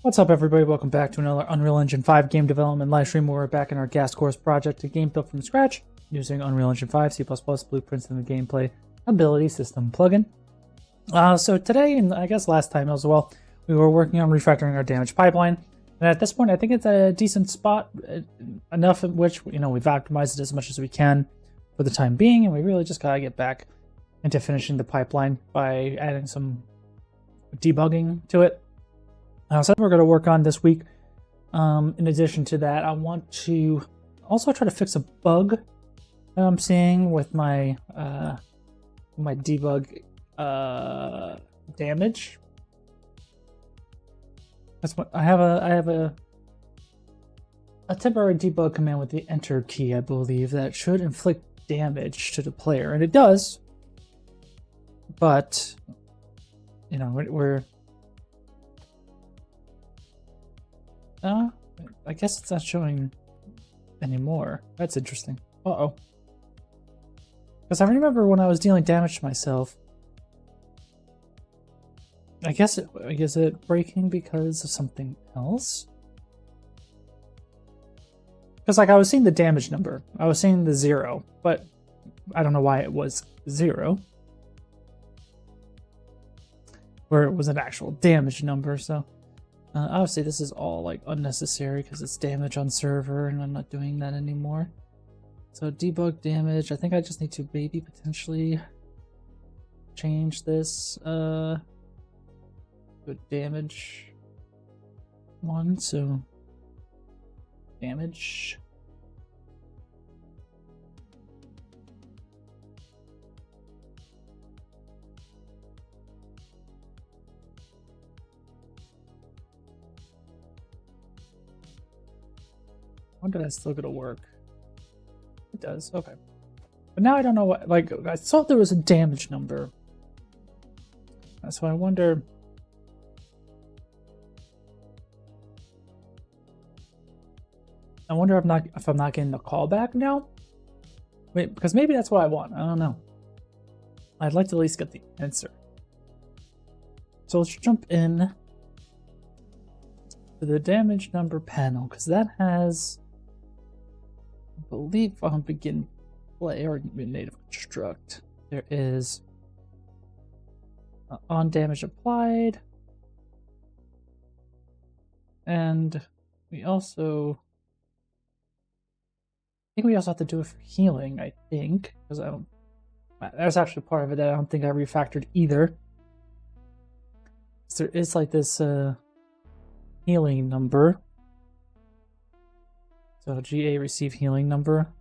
What's up, everybody? Welcome back to another Unreal Engine 5 game development live stream. We're back in our gas course project, a game built from scratch using Unreal Engine 5, C++, blueprints, and the gameplay ability system plugin. So today, and I guess last time as well, we were working on refactoring our damage pipeline. And at this point, I think it's a decent spot, enough in which, we've optimized it as much as we can for the time being, and we really just gotta get back into finishing the pipeline by adding some debugging to it. So that's what we're going to work on this week. In addition to that, I want to also try to fix a bug that I'm seeing with my my debug damage. That's what I have a temporary debug command with the enter key, I believe, that should inflict damage to the player, and it does. But I guess it's not showing anymore. That's interesting. Uh-oh. Because I remember when I was dealing damage to myself, I guess it breaking because of something else? Because I was seeing the damage number. I was seeing the 0, but I don't know why it was 0. Where it was an actual damage number, so... obviously this is all unnecessary because it's damage on server and I'm not doing that anymore. So debug damage, I think I just need to maybe potentially change this to damage one, so damage. I wonder if that's still gonna work. It does, okay. But now I don't know what, I thought there was a damage number. So I wonder... if I'm not getting the callback now? Wait, because maybe that's what I want, I don't know. I'd like to at least get the answer. So let's jump in to the damage number panel, because that has... I believe on begin play or native construct, there is on damage applied, and we also have to do it for healing. I think because there's actually part of it that I don't think I refactored either. So there is this healing number. So GA receive healing number,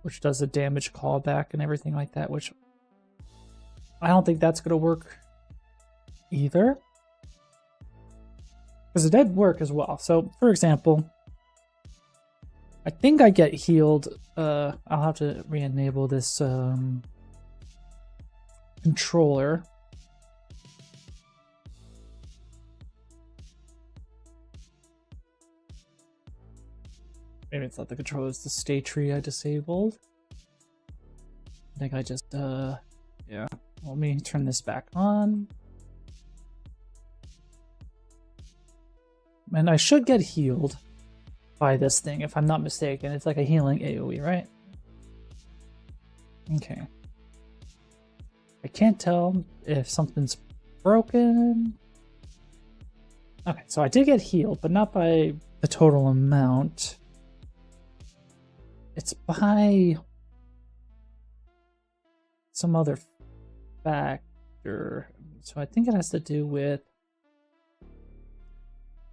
which does the damage callback and everything like that, which I don't think that's going to work either. Because it did work as well. So, for example, I think I get healed. I'll have to re-enable this controller. Maybe it's not the controller, it's the state tree I disabled. I think I just, yeah. Let me turn this back on. And I should get healed by this thing, if I'm not mistaken. It's like a healing AoE, right? Okay. I can't tell if something's broken. Okay, so I did get healed, but not by the total amount. It's by some other factor. So I think it has to do with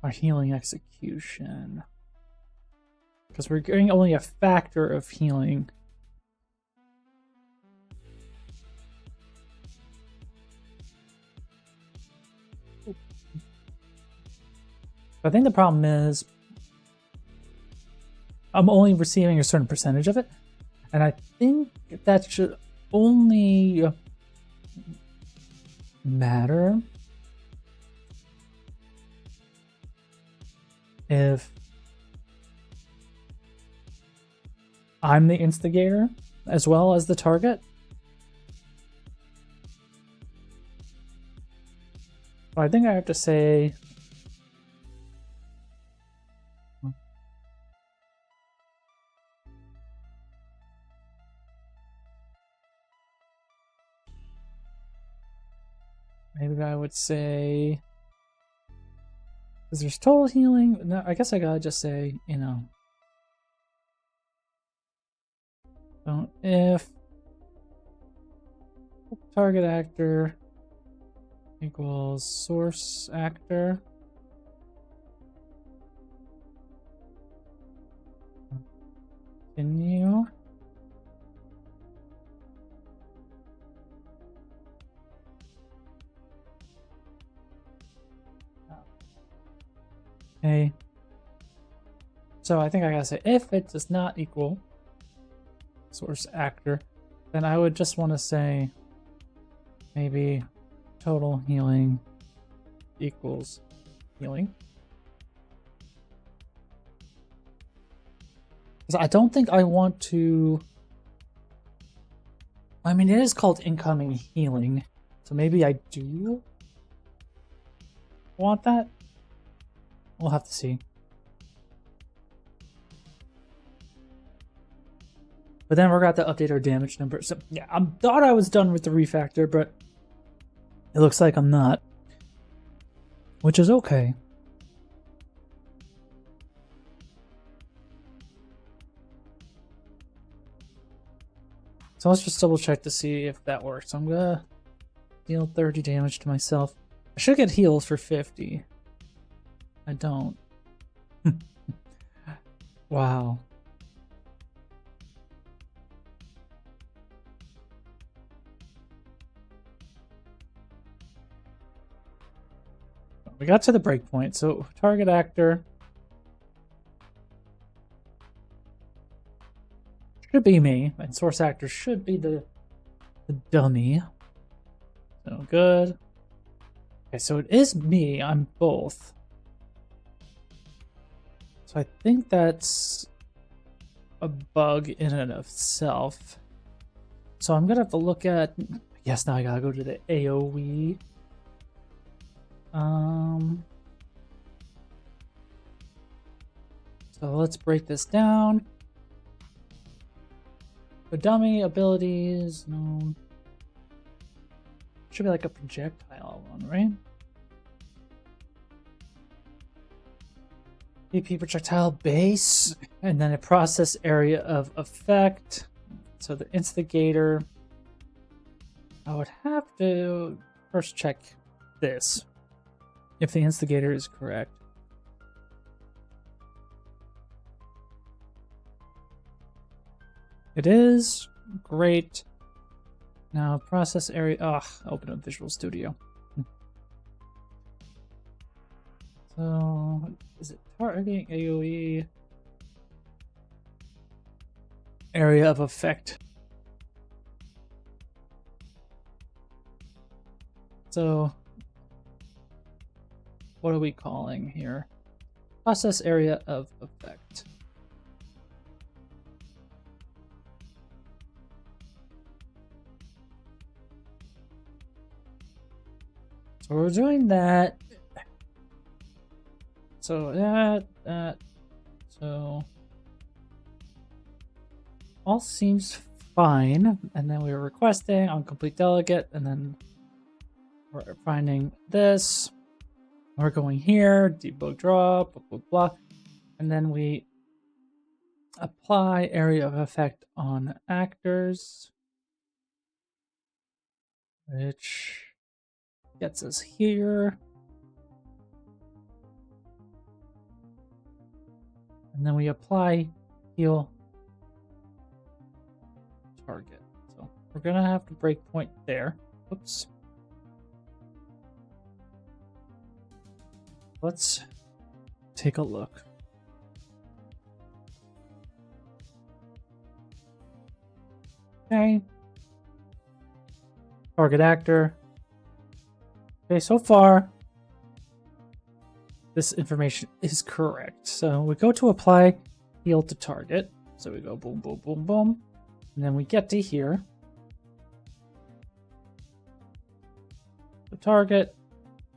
our healing execution. Because we're getting only a factor of healing. I think the problem is I'm only receiving a certain percentage of it, and I think that should only matter if I'm the instigator as well as the target. I think I have to say maybe I would say, because there's total healing. No, I guess I gotta just say, you know, so if target actor equals source actor, continue. Okay. So I think I gotta say if it does not equal source actor, then I would just want to say maybe total healing equals healing. Because I don't think I want to. I mean, it is called incoming healing, so maybe I do want that. We'll have to see. But then we're going to update our damage number. So yeah, I thought I was done with the refactor, but it looks like I'm not. Which is okay. So let's just double check to see if that works. I'm gonna deal 30 damage to myself. I should get healed for 50. I don't. Wow. We got to the breakpoint, so target actor should be me, and source actor should be the dummy. So good. Okay, so it is me. I'm both. So I think that's a bug in and of itself. So I'm gonna have to look at. Yes, now I gotta go to the AOE. So let's break this down. The dummy abilities, no. Should be like a projectile one, right? AP projectile base, and then a process area of effect. So the instigator. I would have to first check this, if the instigator is correct. It is. Great. Now, process area. Open up Visual Studio. So, is it targeting AoE? Area of effect. So, what are we calling here? Process area of effect. So we're doing that. So that. So all seems fine. And then we were requesting on complete delegate, and then we're finding this. We're going here, debug draw, blah, blah, blah. And then we apply area of effect on actors, which gets us here. And then we apply heal target. So we're going to have to break point there. Oops. Let's take a look. Okay. Target actor. Okay, so far, this information is correct. So we go to apply heal to target. So we go boom, boom, boom, boom. And then we get to here. The target,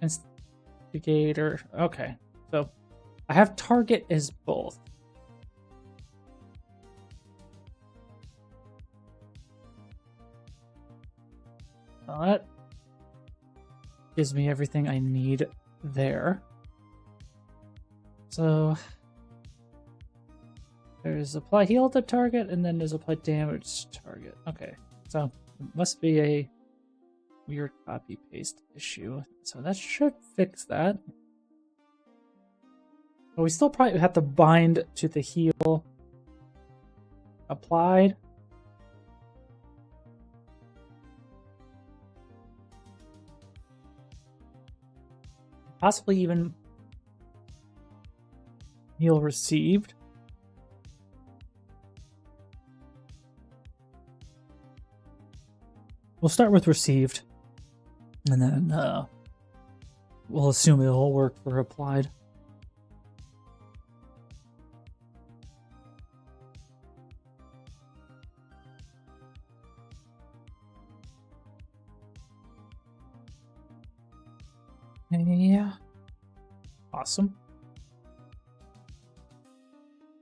instigator. Okay, so I have target as both. That gives me everything I need there. So there's apply heal to target, and then there's apply damage to target. Okay, so it must be a weird copy paste issue. So that should fix that. But we still probably have to bind to the heal applied. Possibly even heal received. We'll start with received, and then we'll assume it'll work for applied. Yeah. Awesome.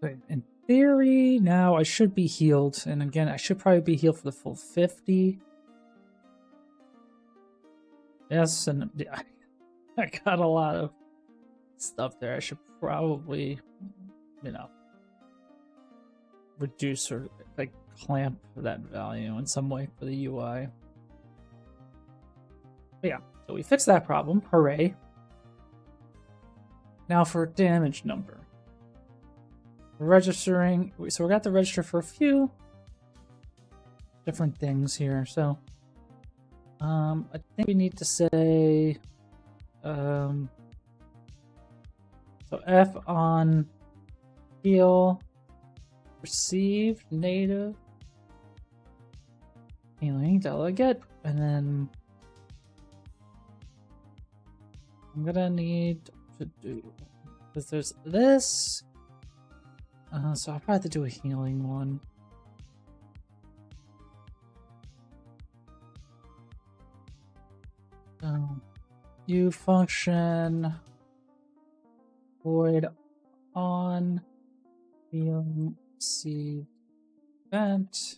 But in theory, now I should be healed. And again, I should probably be healed for the full 50. Yes, and I got a lot of stuff there. I should probably, reduce or like clamp that value in some way for the UI. But yeah. So we fixed that problem. Hooray. Now for damage number. Registering. So we got to register for a few different things here. So I think we need to say so F on heal received native healing delegate, and then I'm gonna need to do, because there's this, so I'll probably have to do a healing one. You function void on healing receive event.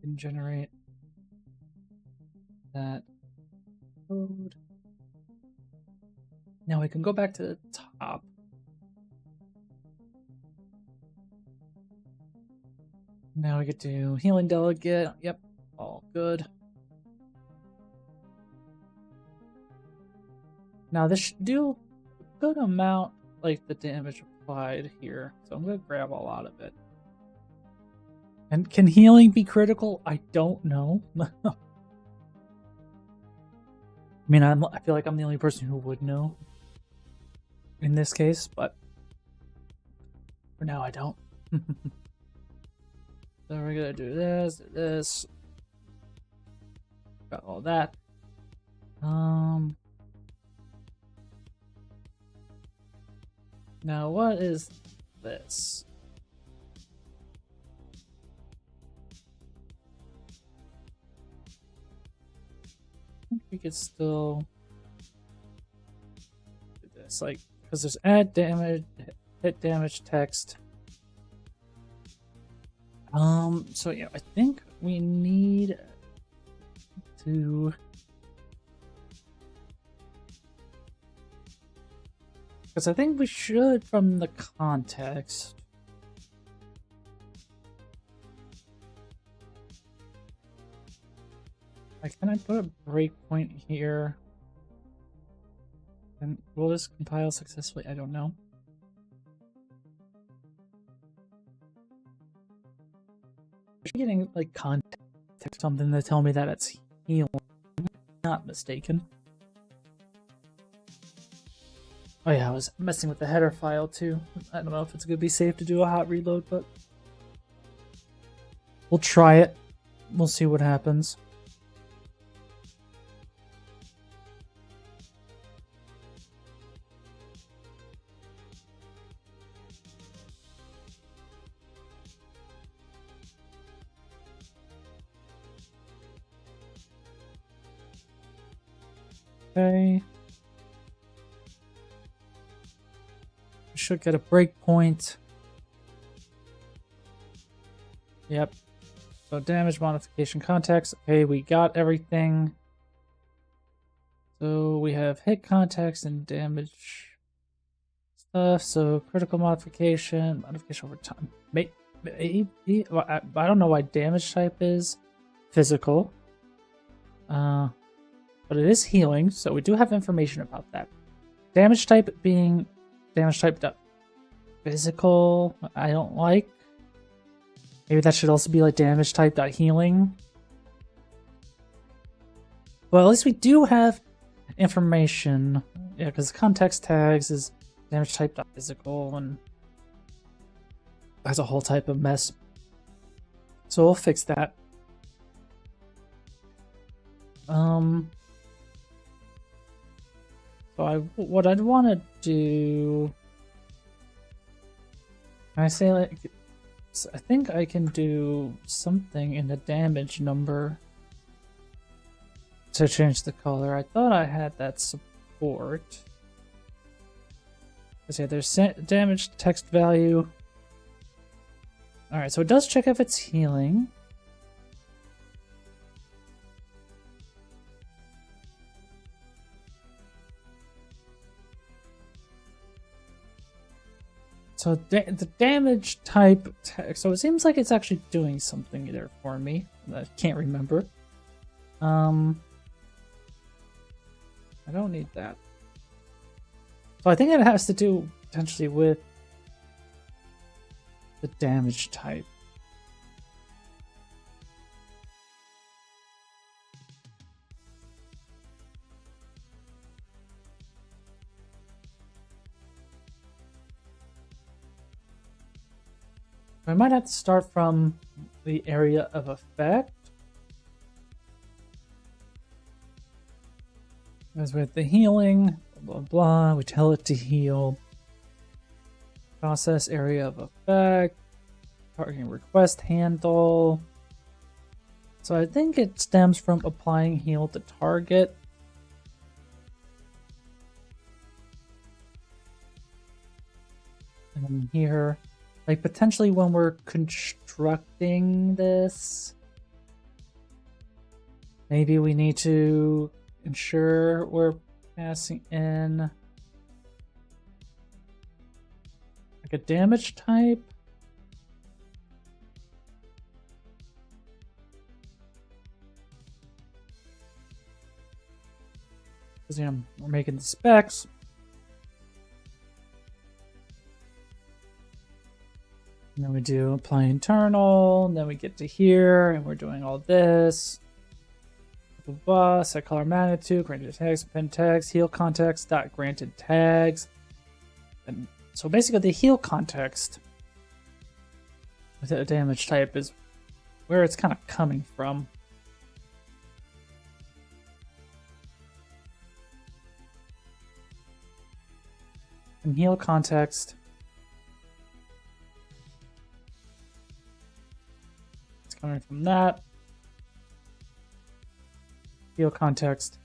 Can generate that code. Now we can go back to the top. Now we get to healing delegate. Yep, all good. Now this should do a good amount, like the damage applied here. So I'm gonna grab a lot of it. And can healing be critical? I don't know. I mean, I feel like I'm the only person who would know in this case, but for now I don't. So we're gonna do this, got all that. Now what is this? I think we could still do this, like, because there's add damage, hit damage text. So yeah, I think we need to because I think we should, from the context, like, can I put a breakpoint here? And will this compile successfully? I don't know. I'm getting like context something to tell me that it's healing. Not mistaken. Oh yeah, I was messing with the header file too. I don't know if it's gonna be safe to do a hot reload, but we'll try it. We'll see what happens. Okay. Should get a breakpoint. Yep. So damage modification context. Okay, we got everything. So we have hit context and damage stuff. So critical modification over time. I don't know why damage type is physical. But it is healing, so we do have information about that. Damage type being damage type physical, I don't like. Maybe that should also be like damage type healing. Well, at least we do have information. Yeah, because context tags is damage type physical, and that's a whole type of mess. So we'll fix that. So what I'd want to do, I say like, I think I can do something in the damage number to change the color. I thought I had that support. Let's see, there's damage text value. All right, so it does check if it's healing. So the damage type text, so it seems like it's actually doing something there for me. I can't remember. I don't need that. So I think it has to do potentially with the damage type. I might have to start from the area of effect. As with the healing, blah, blah, blah, we tell it to heal. Process area of effect. Targeting request handle. So I think it stems from applying heal to target. And then here, like potentially when we're constructing this, maybe we need to ensure we're passing in like a damage type. Because, you know, we're making the specs. And then we do apply internal, and then we get to here, and we're doing all this. Blah, blah, blah, set color magnitude, granted tags, append tags, heal context, dot granted tags. And so basically the heal context with a damage type is where it's kind of coming from. And heal context, it's coming from that. Heal context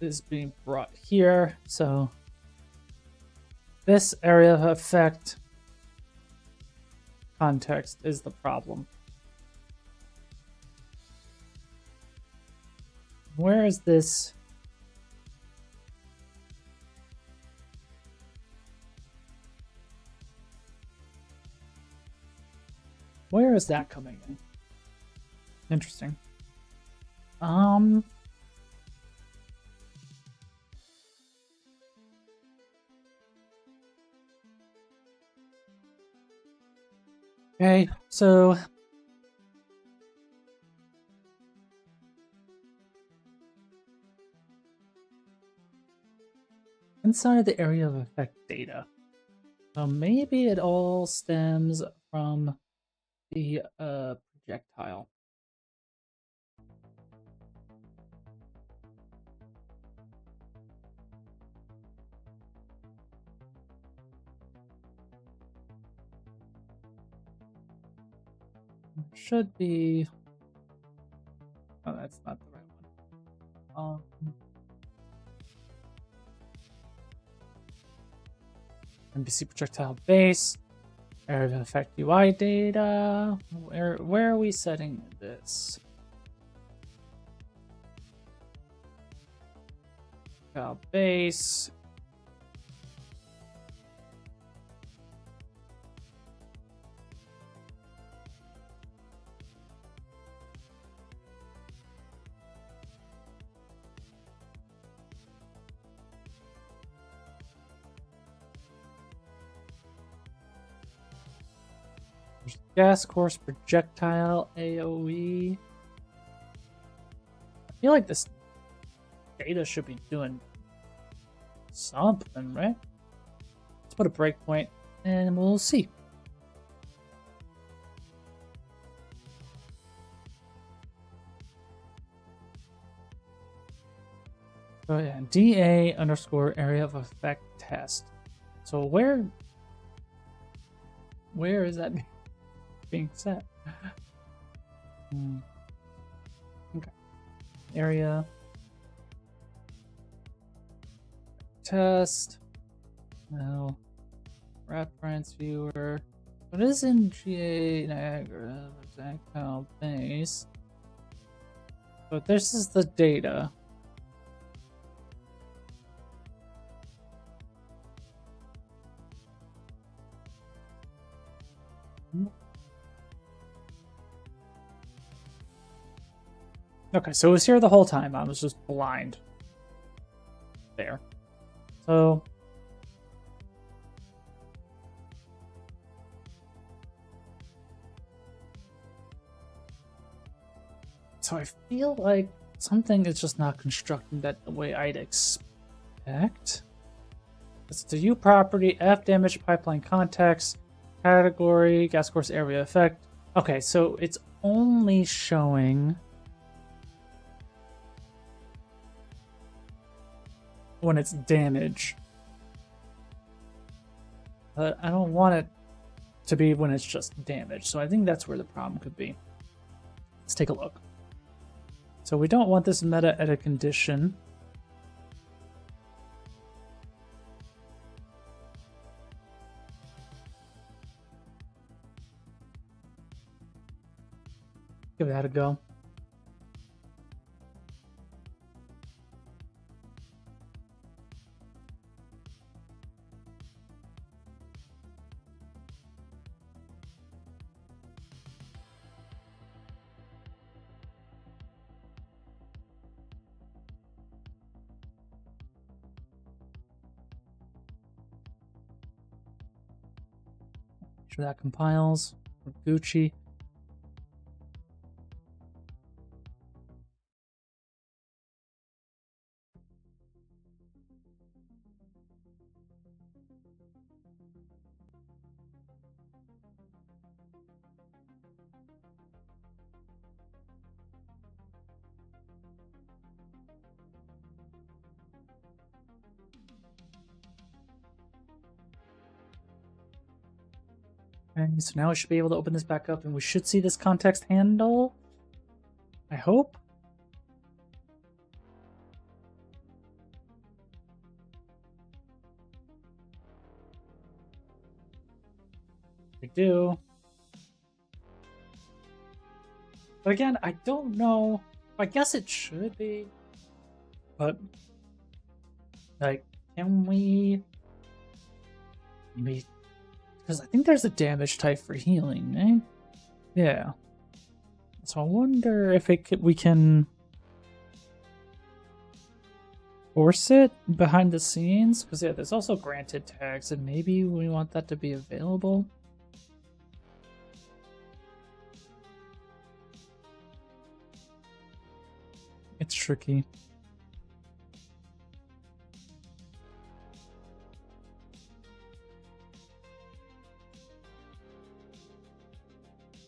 is being brought here, so this area of effect context is the problem. Where is this? Where is that coming in? Interesting. Okay, so inside of the area of effect data, maybe it all stems from the projectile. Should be. Oh, that's not the right one. NPC projectile base. Area of effect UI data. Where are we setting this? Base. Gas course projectile AoE. I feel like this data should be doing something, right? Let's put a breakpoint and we'll see. Oh yeah, DA underscore area of effect test. So where is that being set? Okay. Area test. Now reference viewer. What is in GA Niagara projectile base? But this is the data. Okay, so it was here the whole time. I was just blind. There. So I feel like something is just not constructing that the way I'd expect. It's the U property, F damage pipeline context, category, gas course area effect. Okay, so it's only showing when it's damage. But I don't want it to be when it's just damage. So I think that's where the problem could be. Let's take a look. So we don't want this meta edit condition. Give that a go. Make sure that compiles. We're Gucci. Okay, so now we should be able to open this back up and we should see this context handle. I hope. We do. But again, I don't know. I guess it should be. But, like, can we... Maybe... Because I think there's a damage type for healing, eh? Yeah. So I wonder if we can force it behind the scenes. Because yeah, there's also granted tags, and maybe we want that to be available. It's tricky.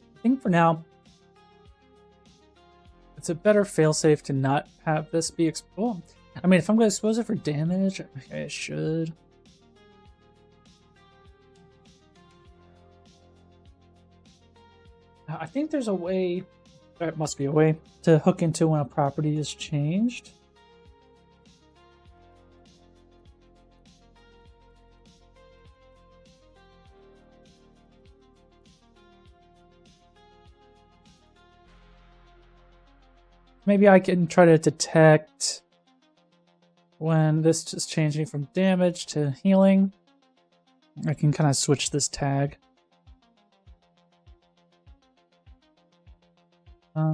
I think for now, it's a better failsafe to not have this be exposed. I mean, if I'm going to expose it for damage, I should. I think there's a way, there must be a way, to hook into when a property is changed. maybe I can try to detect when this is changing from damage to healing. I can kind of switch this tag.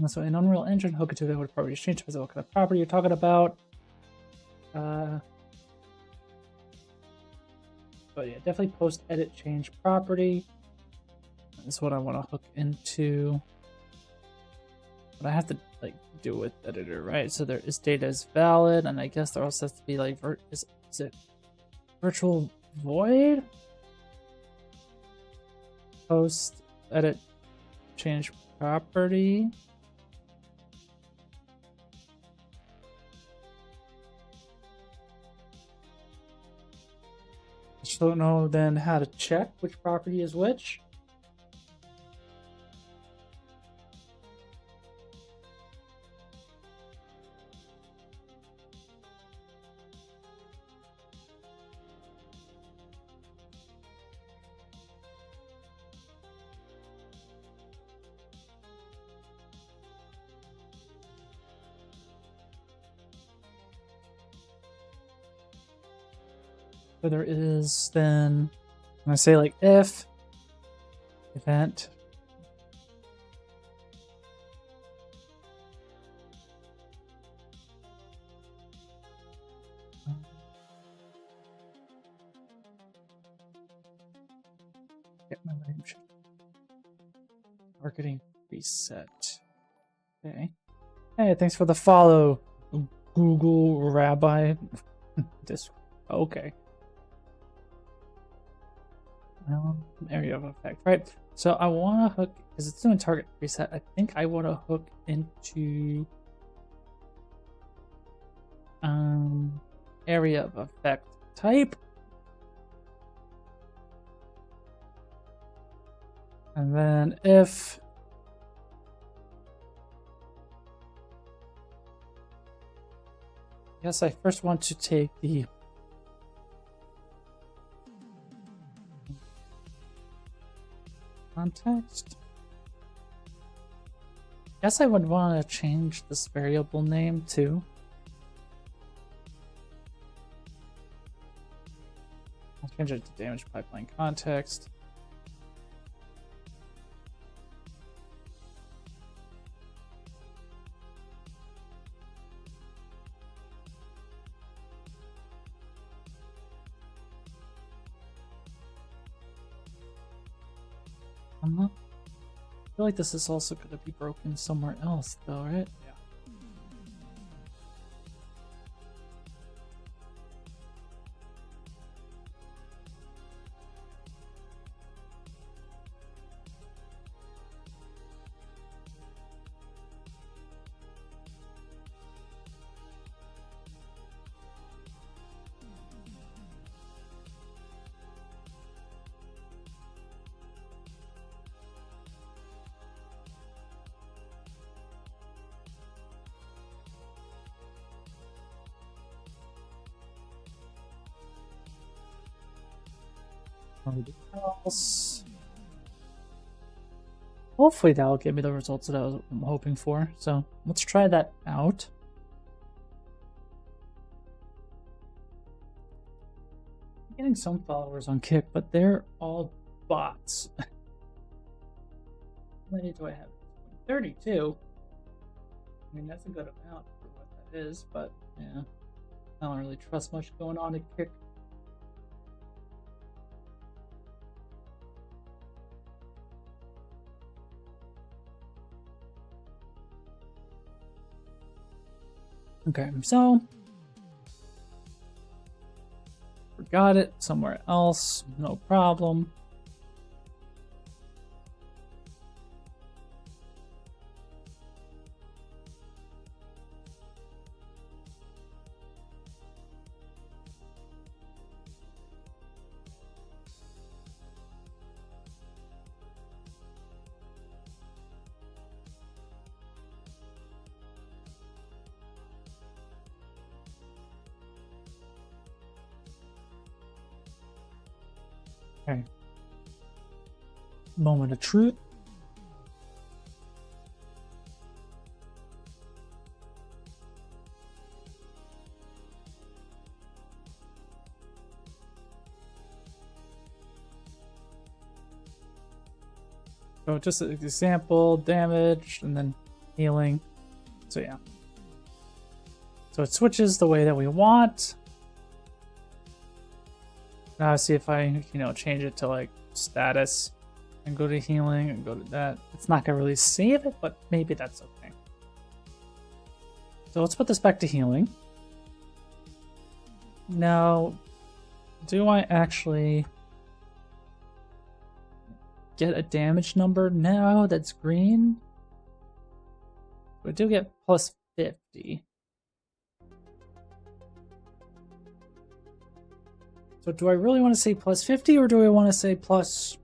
So in Unreal Engine, hook it to the property change, depends on what kind of property you're talking about. But yeah, definitely post, edit, change property. That's what I want to hook into. But I have to like do with editor, right? So there is data is valid, and I guess there also has to be like is it virtual void? Post, edit, change property. I just don't know then how to check which property is which. So there is then, when I say like if event get my range targeting reset. Okay. Hey, thanks for the follow, Google Rabbi. This okay. Area of effect, right? So I want to hook, because it's doing target reset, I think I want to hook into area of effect type, and then if I first want to take the context. Guess I would want to change this variable name too. I'll change it to damage pipeline context. I feel like this is also going to be broken somewhere else, though, right? Yeah. Else. Hopefully that will give me the results that I'm hoping for. So let's try that out. I'm getting some followers on Kick, but they're all bots. How many do I have? 32. I mean, that's a good amount for what that is, but yeah, I don't really trust much going on at Kick. Okay, so forgot it somewhere else, no problem. Okay. Moment of truth. So just an example, damage, and then healing. So yeah. So it switches the way that we want. Now see if I, change it to like status and go to healing and go to that. It's not gonna really save it, but maybe that's okay. So let's put this back to healing. Now, do I actually get a damage number now that's green? We do get plus 50. So do I really want to say plus 50 or do I want to say plus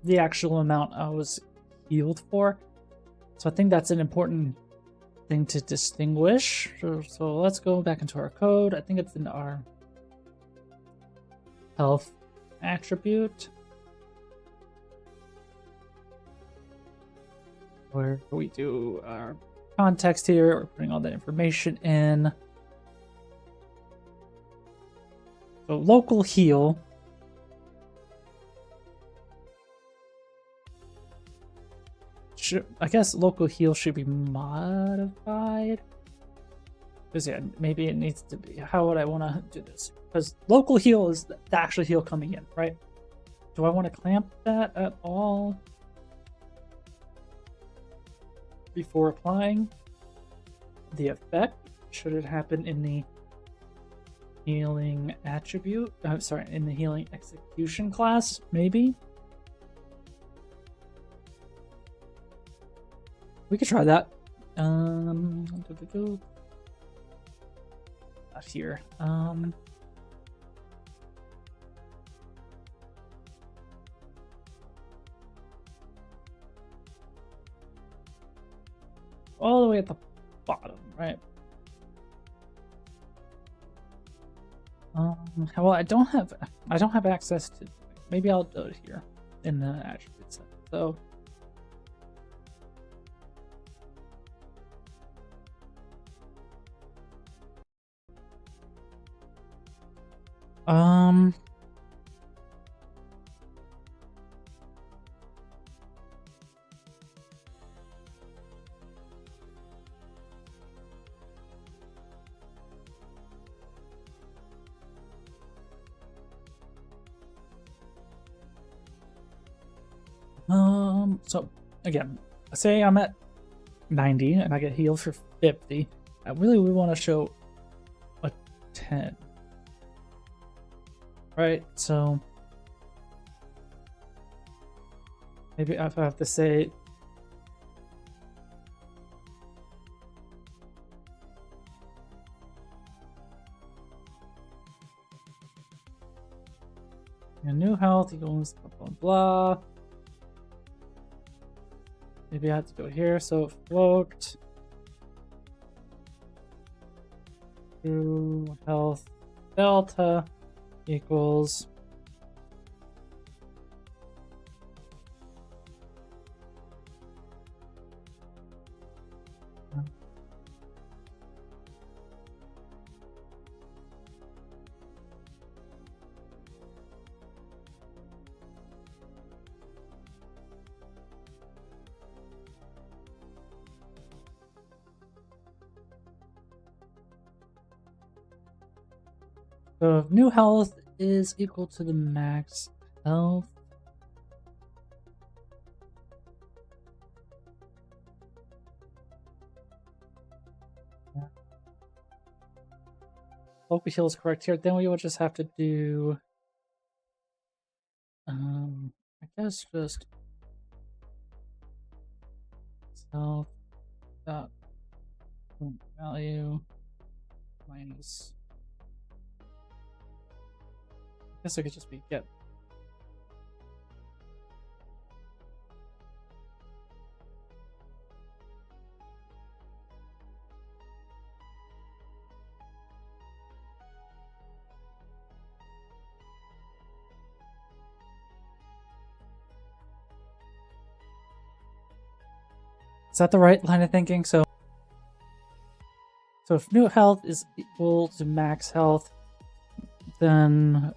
the actual amount I was healed for? So I think that's an important thing to distinguish. So let's go back into our code. I think it's in our health attribute, where we do our context here. We're putting all that information in. So local heal. I guess local heal should be modified. Because yeah, maybe it needs to be. How would I want to do this? Because local heal is the actual heal coming in, right? Do I want to clamp that at all before applying the effect? Should it happen in the healing attribute? I'm sorry, in the healing execution class, maybe? We could try that. Not here. All the way at the bottom, right? Well, I don't have access to. Maybe I'll do it here in the attribute set. So. So again, say I'm at 90 and I get healed for 50. I really would want to show a 10. Right, so maybe if I have to say new health equals blah blah blah. Maybe I have to go here, so float to health delta equals so if new health is equal to the max health. Local heal is correct here. Then we will just have to do, I guess just self dot value minus. I guess it could just be get. Is that the right line of thinking? So if new health is equal to max health, then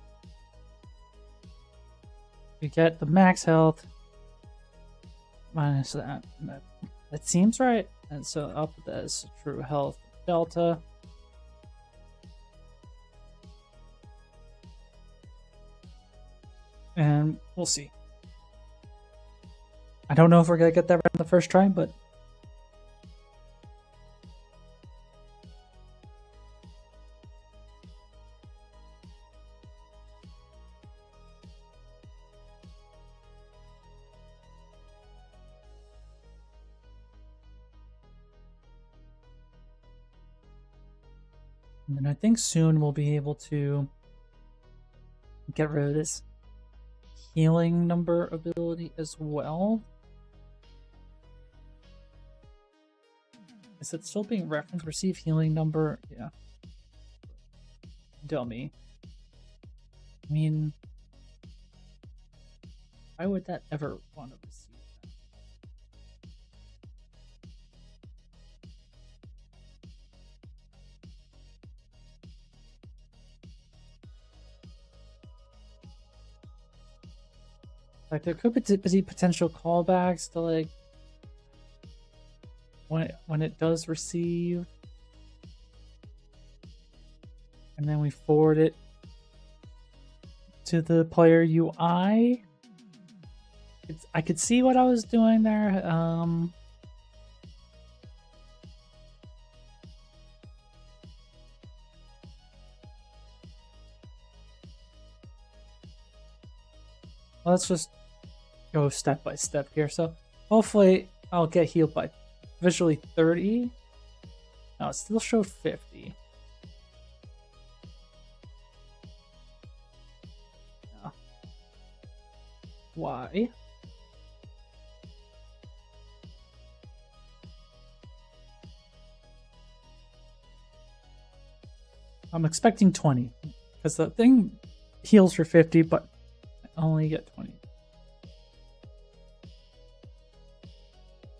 we get the max health minus that. That seems right. And so I'll put that as true health delta. And we'll see. I don't know if we're going to get that right on the first try, but and then I think soon we'll be able to get rid of this healing number ability as well. Is it still being referenced? Receive healing number? Yeah. Dummy. I mean, why would that ever want to receive that? Like, there could be potential callbacks to, like, when it does receive, and then we forward it to the player UI. I could see what I was doing there. Let's just go step by step here. So hopefully I'll get healed by visually 30. No, it still showed 50. Yeah. Why? I'm expecting 20 because the thing heals for 50, but I only get 20.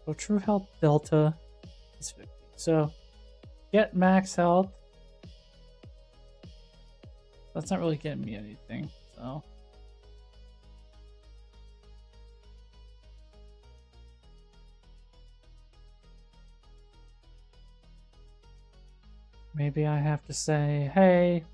So true health delta is 50. So get max health. That's not really getting me anything, so. Maybe I have to say, hey.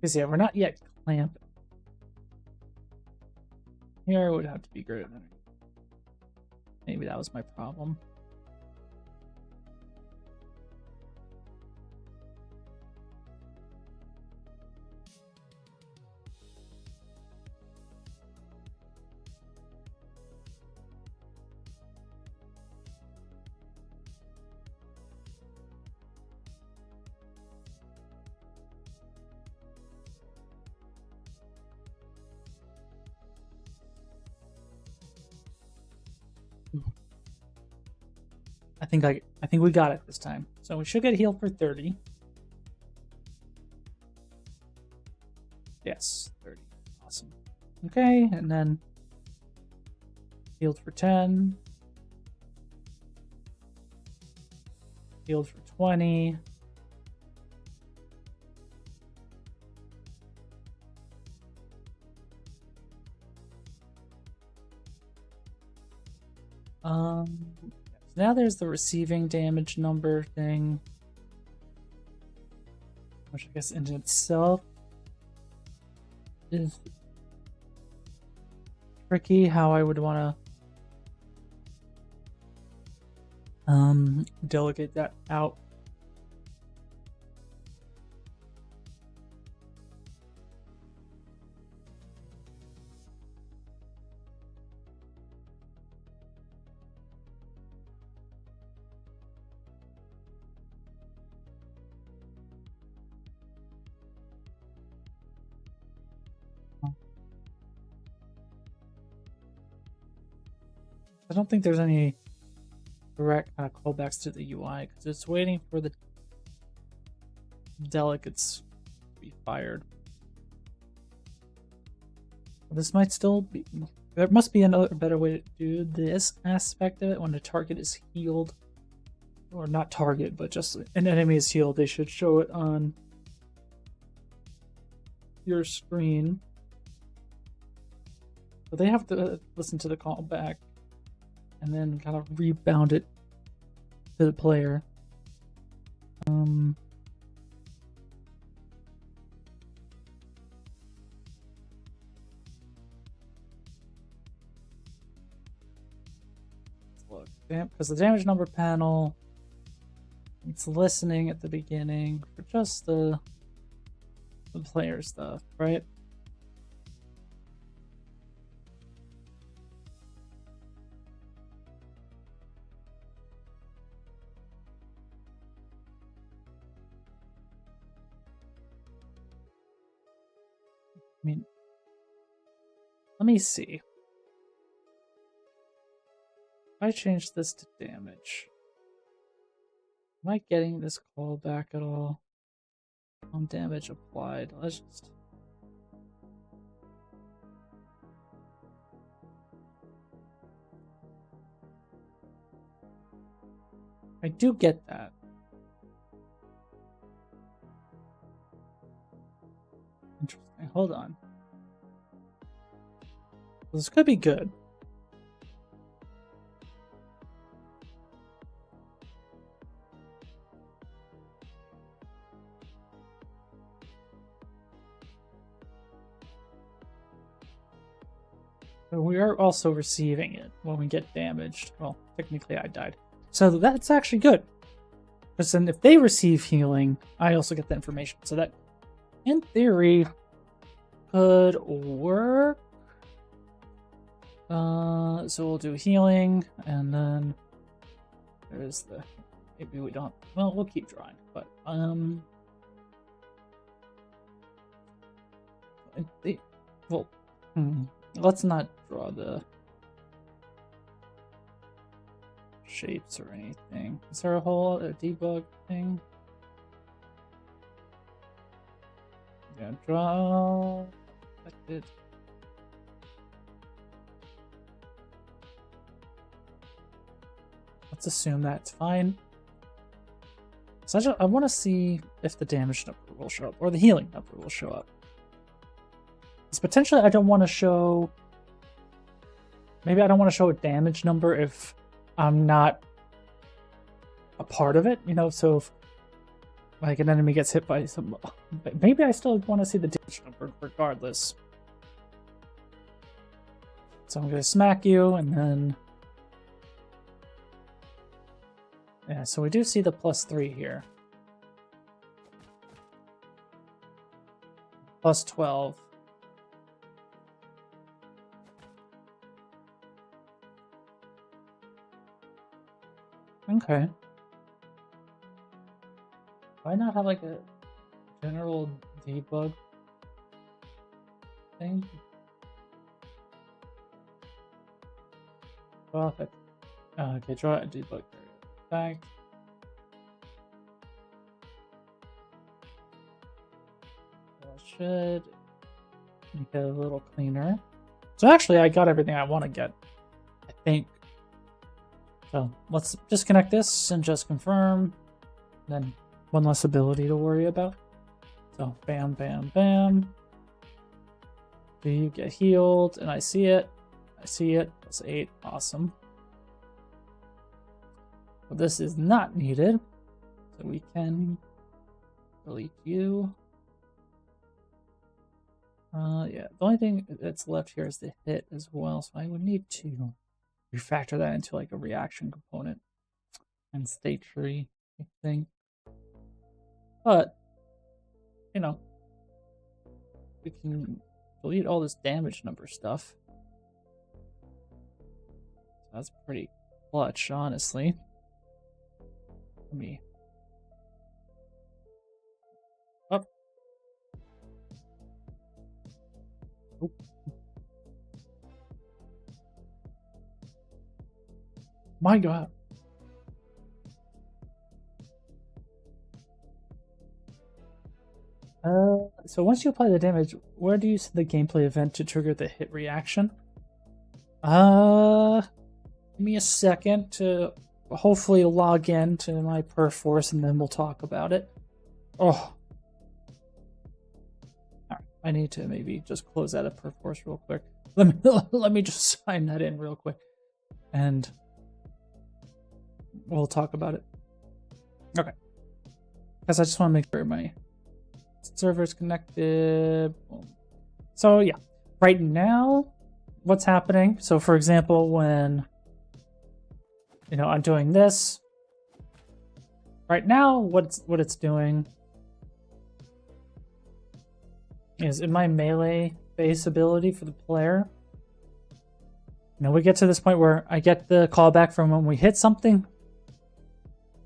Because yeah, we're not yet clamped. Here would have to be greater than. Maybe that was my problem. I think we got it this time. So we should get healed for 30. Yes, 30. Awesome. Okay, and then healed for 10. Healed for 20. Now there's the receiving damage number thing, which I guess in itself is tricky how I would want to delegate that out. I don't think there's any direct callbacks to the UI because it's waiting for the delegates to be fired. This might still be. There must be another better way to do this aspect of it when the target is healed or not target, but just an enemy is healed, they should show it on your screen. But they have to listen to the call back and then kind of rebound it to the player. Look, because the damage number panel, it's listening at the beginning for just the player stuff, right? I mean, let me see. If I change this to damage, am I getting this call back at all? On damage applied, let's just... I do get that. Interesting, hold on. This could be good. But we are also receiving it when we get damaged. Well, technically I died. So that's actually good. Because then if they receive healing, I also get the information. So that, in theory, could work. So we'll do healing, and then there's the... Maybe we don't... Well, we'll keep drawing, but... Well... Let's not draw the shapes or anything. Is there a whole other debug thing? Yeah, draw... Selected. Let's assume that's fine. So I want to see if the damage number will show up, or the healing number will show up. Because potentially I don't want to show... Maybe I don't want to show a damage number if I'm not a part of it, you know, so if like an enemy gets hit by some... Maybe I still want to see the damage number regardless. So I'm going to smack you, and then... Yeah, so we do see the +3 here. +12. Okay. Why not have like a general debug thing? Draw effect. Okay, draw a debug area. Back. Should make it a little cleaner. So actually, I got everything I want to get, I think. So let's disconnect this and just confirm. Then one less ability to worry about. So bam, bam, bam. Do you get healed? And I see it. I see it. +8. Awesome. But this is not needed. So we can delete you. Yeah, the only thing that's left here is the hit as well, so I would need to refactor that into like a reaction component and state tree, I think. But, you know, we can delete all this damage number stuff. So that's pretty clutch, honestly. Let me... Up. Oh. My god. So once you apply the damage, where do you see the gameplay event to trigger the hit reaction? Give me a second to hopefully log in to my perf force and then we'll talk about it. Oh. Alright, I need to maybe just close out of perf force real quick. Let me just sign that in real quick. And we'll talk about it. Okay. Because I just want to make sure my server's connected. So yeah, right now, what's happening? So for example, when I'm doing this, right now, what it's doing is in my melee base ability for the player. We get to this point where I get the callback from when we hit something,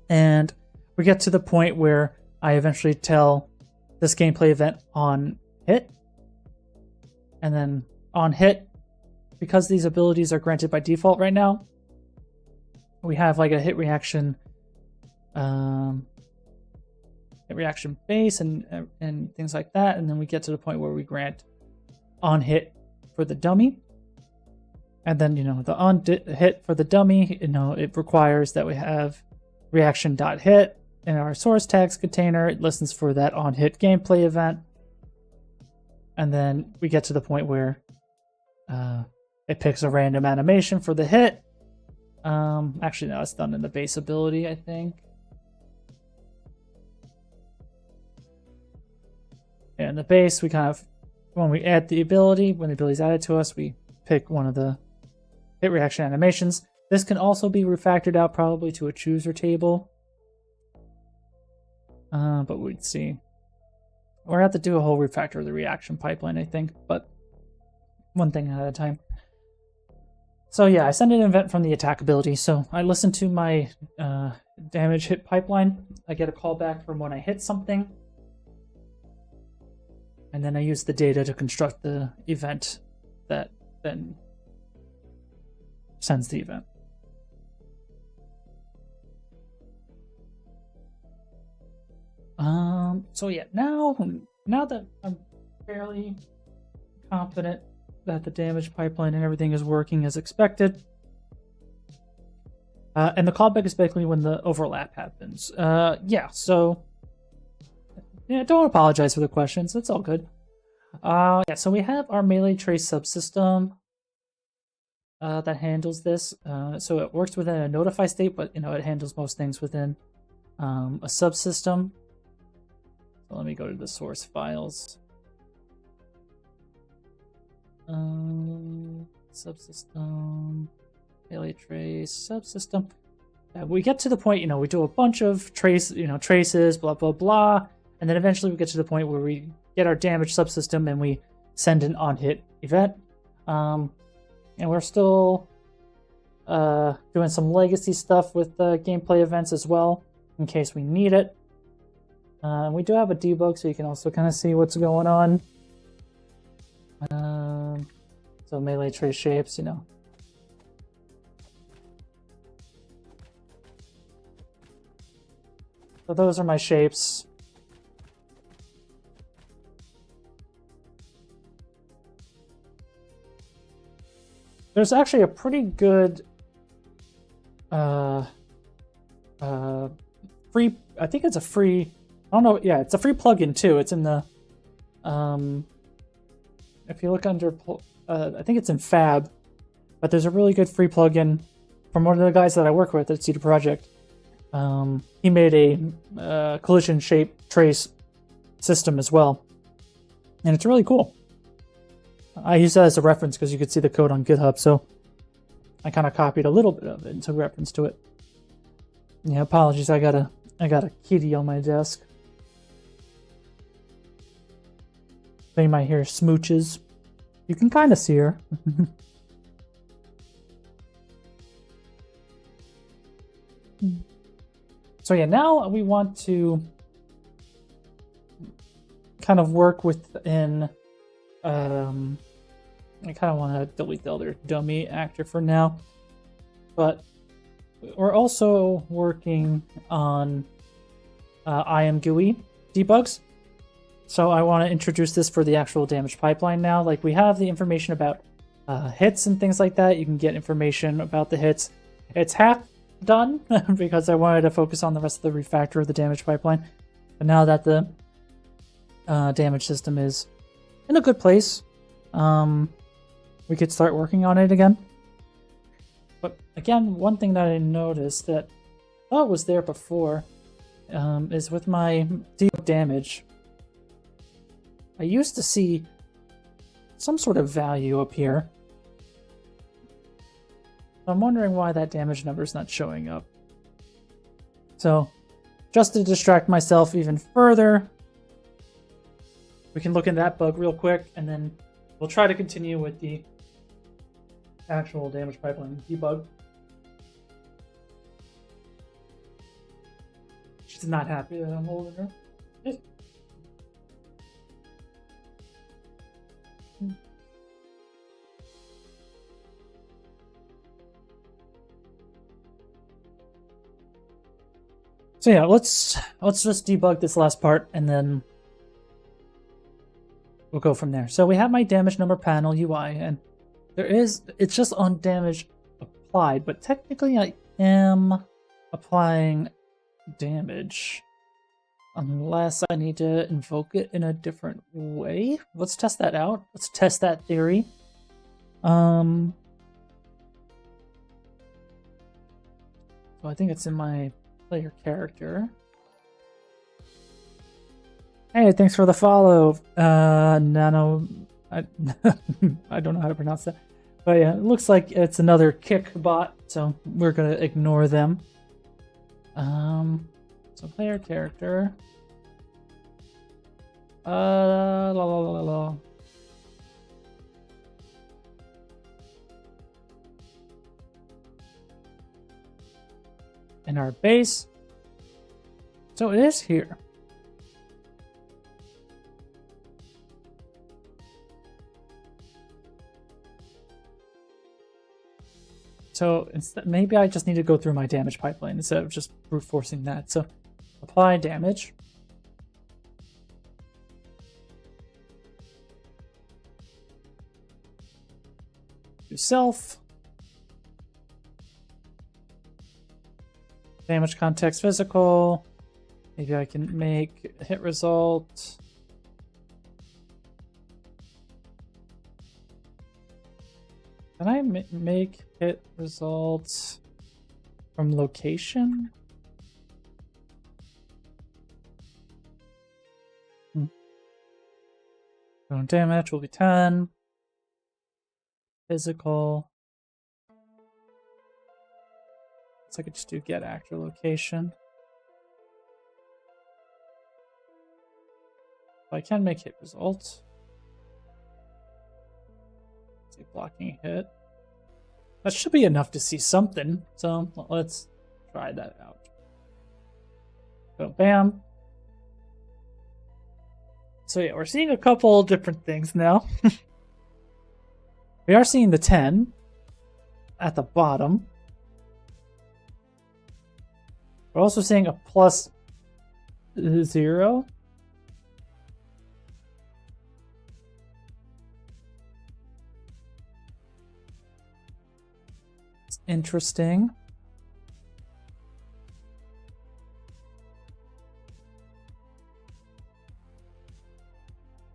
and we get to the point where I eventually tell this gameplay event on hit, and then on hit, because these abilities are granted by default right now, we have like a hit reaction base and things like that, and then we get to the point where we grant on hit for the dummy. And then, the on hit for the dummy, it requires that we have reaction.hit in our source tags container. It listens for that on hit gameplay event. And then we get to the point where it picks a random animation for the hit. Actually, no, it's done in the base ability, I think. Yeah, in the base, we kind of, when we add the ability, when the ability is added to us, we pick one of the hit reaction animations. This can also be refactored out probably to a chooser table. But we'd see. We're going to have to do a whole refactor of the reaction pipeline, I think, but one thing at a time. So yeah, I send an event from the attack ability. So I listen to my damage hit pipeline. I get a callback from when I hit something. And then I use the data to construct the event that then sends the event. So yeah, now that I'm fairly confident that the damage pipeline and everything is working as expected, and the callback is basically when the overlap happens. So yeah, don't apologize for the questions. It's all good. Yeah, so we have our melee trace subsystem that handles this. So it works within a notify state, but it handles most things within a subsystem. So let me go to the source files. Subsystem, melee trace, subsystem. We get to the point, we do a bunch of traces, blah blah blah, and then eventually we get to the point where we get our damage subsystem and we send an on-hit event. And we're still doing some legacy stuff with gameplay events as well, in case we need it. We do have a debug, so you can also kind of see what's going on. So melee trace shapes, So those are my shapes. There's actually a pretty good free, I think it's a free, I don't know, yeah, it's a free plugin too. It's in the, if you look under, I think it's in Fab, but there's a really good free plugin from one of the guys that I work with at CD Projekt. He made a collision shape trace system as well, and it's really cool. I use that as a reference because you could see the code on GitHub, so I kind of copied a little bit of it and took reference to it. Yeah, apologies, I got a kitty on my desk. So you might hear smooches. You can kind of see her. So yeah, now we want to kind of work within. I kind of want to delete the other dummy actor for now, but we're also working on ImGui debugs. So I want to introduce this for the actual damage pipeline now. Like, we have the information about hits and things like that. You can get information about the hits. It's half done because I wanted to focus on the rest of the refactor of the damage pipeline. But now that the damage system is in a good place, we could start working on it again. But again, one thing that I noticed that I thought was there before is with my debug damage. I used to see some sort of value up here. I'm wondering why that damage number is not showing up. So, just to distract myself even further, we can look into that bug real quick, and then we'll try to continue with the actual damage pipeline debug. She's not happy that I'm holding her. So yeah, let's just debug this last part, and then we'll go from there. So we have my damage number panel UI, and it's just on damage applied, but technically I am applying damage unless I need to invoke it in a different way. Let's test that out. Let's test that theory. So I think it's in my player character. Hey, thanks for the follow, Nano. I don't know how to pronounce that, but yeah, it looks like it's another kick bot, so we're gonna ignore them. So player character. La la la la la. And our base. So it is here. So maybe I just need to go through my damage pipeline instead of just brute forcing that. So apply damage. Do self. Damage context physical. Maybe I can make hit result. Can I make hit results from location? Damage will be 10. Physical. So I could just do get actor location. I can make hit result. Say blocking hit. That should be enough to see something. So let's try that out. So bam. So yeah, we're seeing a couple different things now. We are seeing the 10 at the bottom. We're also seeing a plus 0. It's interesting.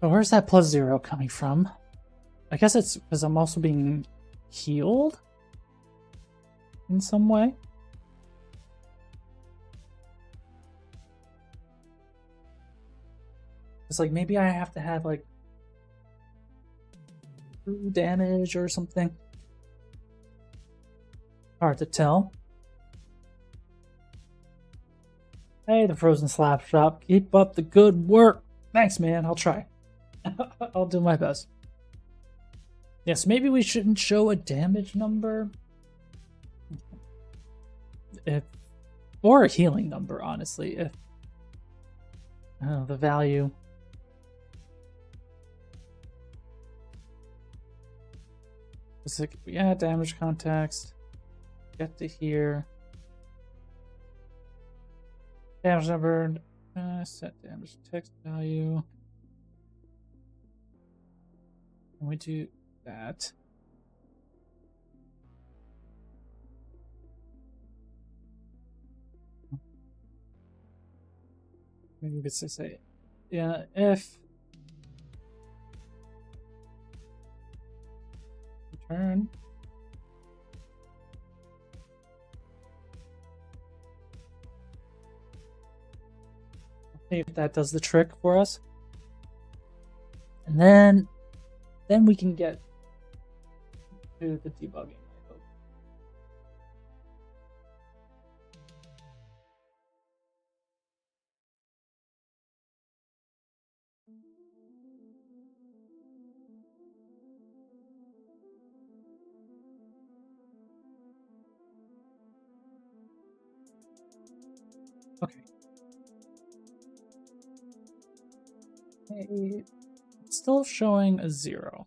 But where's that plus 0 coming from? I guess it's because I'm also being healed in some way. It's like maybe I have to have like damage or something. Hard to tell. Hey, the Frozen Slap Shop. Keep up the good work. Thanks, man. I'll try. I'll do my best. Yes, maybe we shouldn't show a damage number. Or a healing number, honestly. If the value. Yeah, damage context. Get to here. Damage number. Set damage text value. And we do that. maybe we could just say, yeah, if return. See if that does the trick for us. And then we can get to the debugging, I hope. Okay. It's still showing a 0.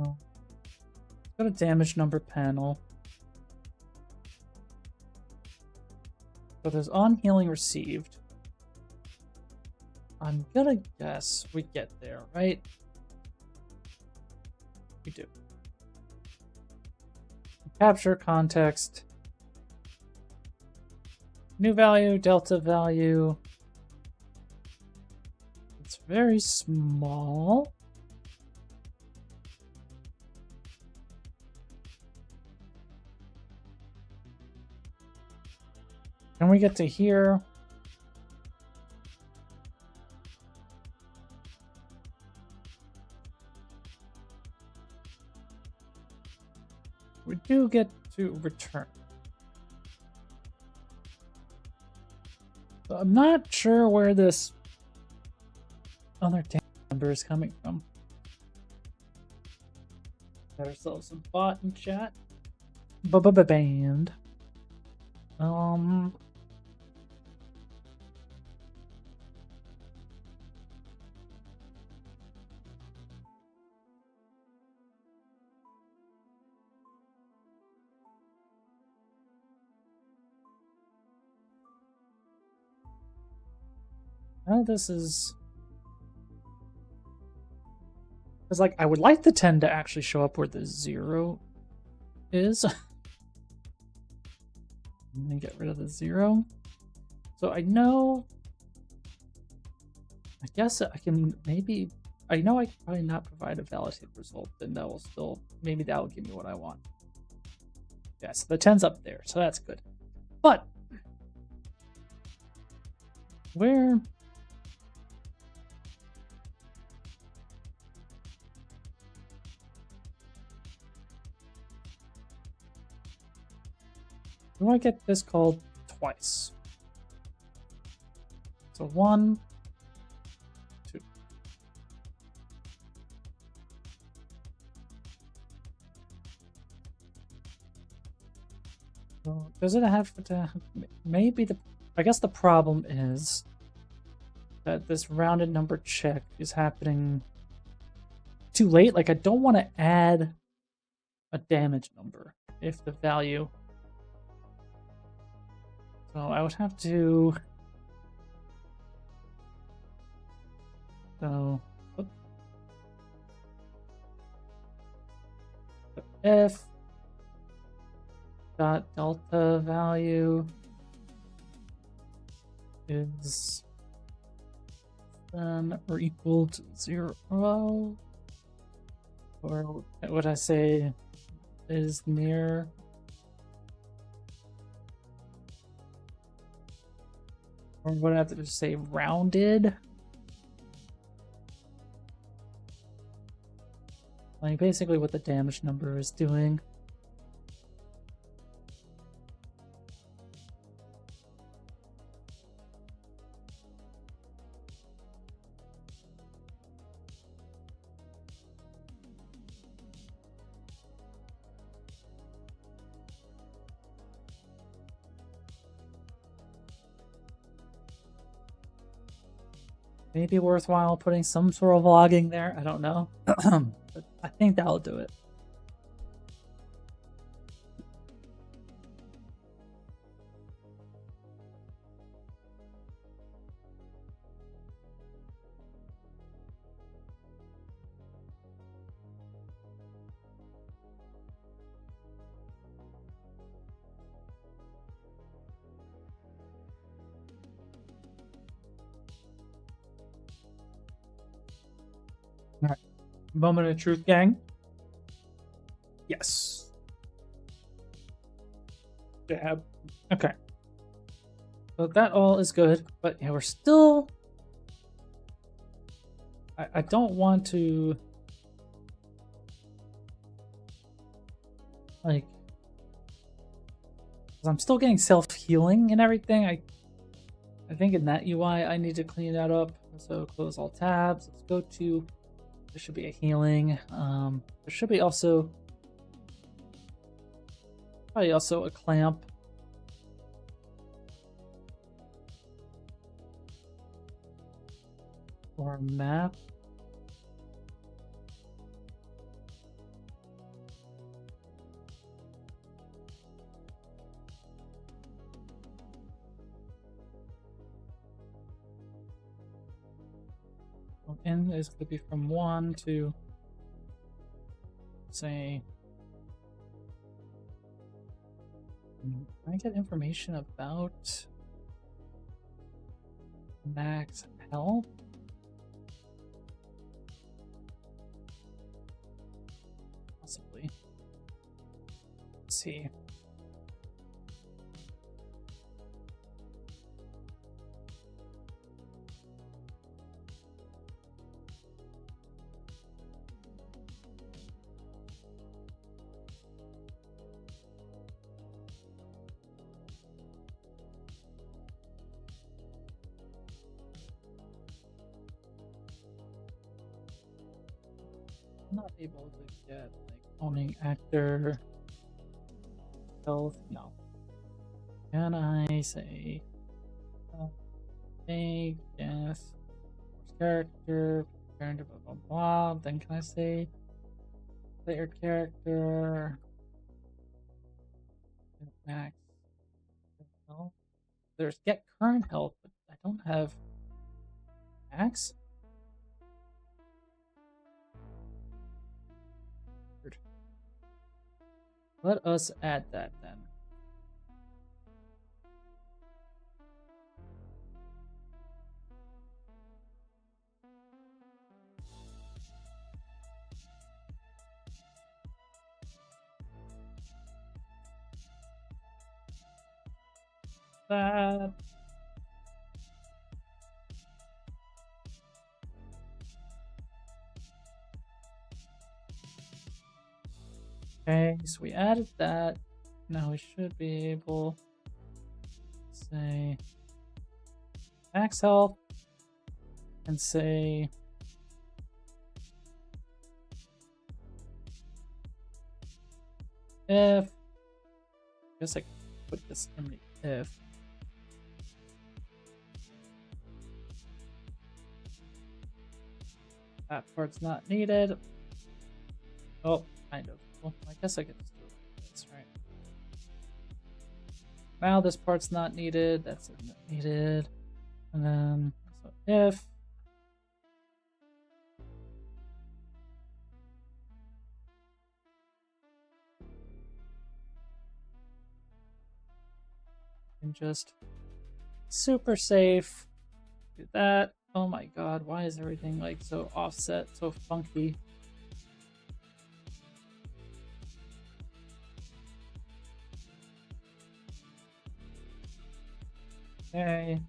Oh. Got a damage number panel. So there's on healing received. I'm gonna guess we get there, right? We do. Capture context. New value, delta value. It's very small. Can we get to here? We do get to return. So I'm not sure where this other damn number is coming from. Got ourselves some bot in chat. Band. Well, this is... Because, like, I would like the 10 to actually show up where the 0 is. I'm gonna get rid of the 0. So I know... I guess I can maybe... I know I can probably not provide a validated result, then that will still... Maybe that will give me what I want. Yeah, so the 10's up there, so that's good. But... Where... Do I get this called twice? So 1, 2. So does it have to? Maybe the. I guess the problem is that this rounded number check is happening too late. Like I don't want to add a damage number if the value. So I would have to. So if dot delta value is or equal to 0, or what I say is near. Or what I have to say, rounded. Like basically what the damage number is doing. Maybe worthwhile putting some sort of logging there. I don't know. But I think that'll do it. All right. Moment of truth, gang. Yes. Jab. Okay. So that all is good, but yeah, we're still. I don't want to like. Because I'm still getting self-healing and everything. I think in that UI I need to clean that up. So close all tabs. Let's go to. There should be a healing. There should be also probably also a clamp. Or a map. In is going to be from 1 to say. Can I get information about max health? Possibly. Let's see. I'm not able to get like owning actor health. No. Can I say make death character turn to blah blah blah? Then can I say player character max health? There's get current health, but I don't have max. Let us add that then. That. Okay, so we added that. Now we should be able to say max health and say if. I guess I can put this in the if. That part's not needed. Oh, kind of. Well, I guess I could just do it like this, right? Now this part's not needed. That's not needed. And then, so if. And just super safe. Do that. Oh my god, why is everything like so offset, so funky? Okay.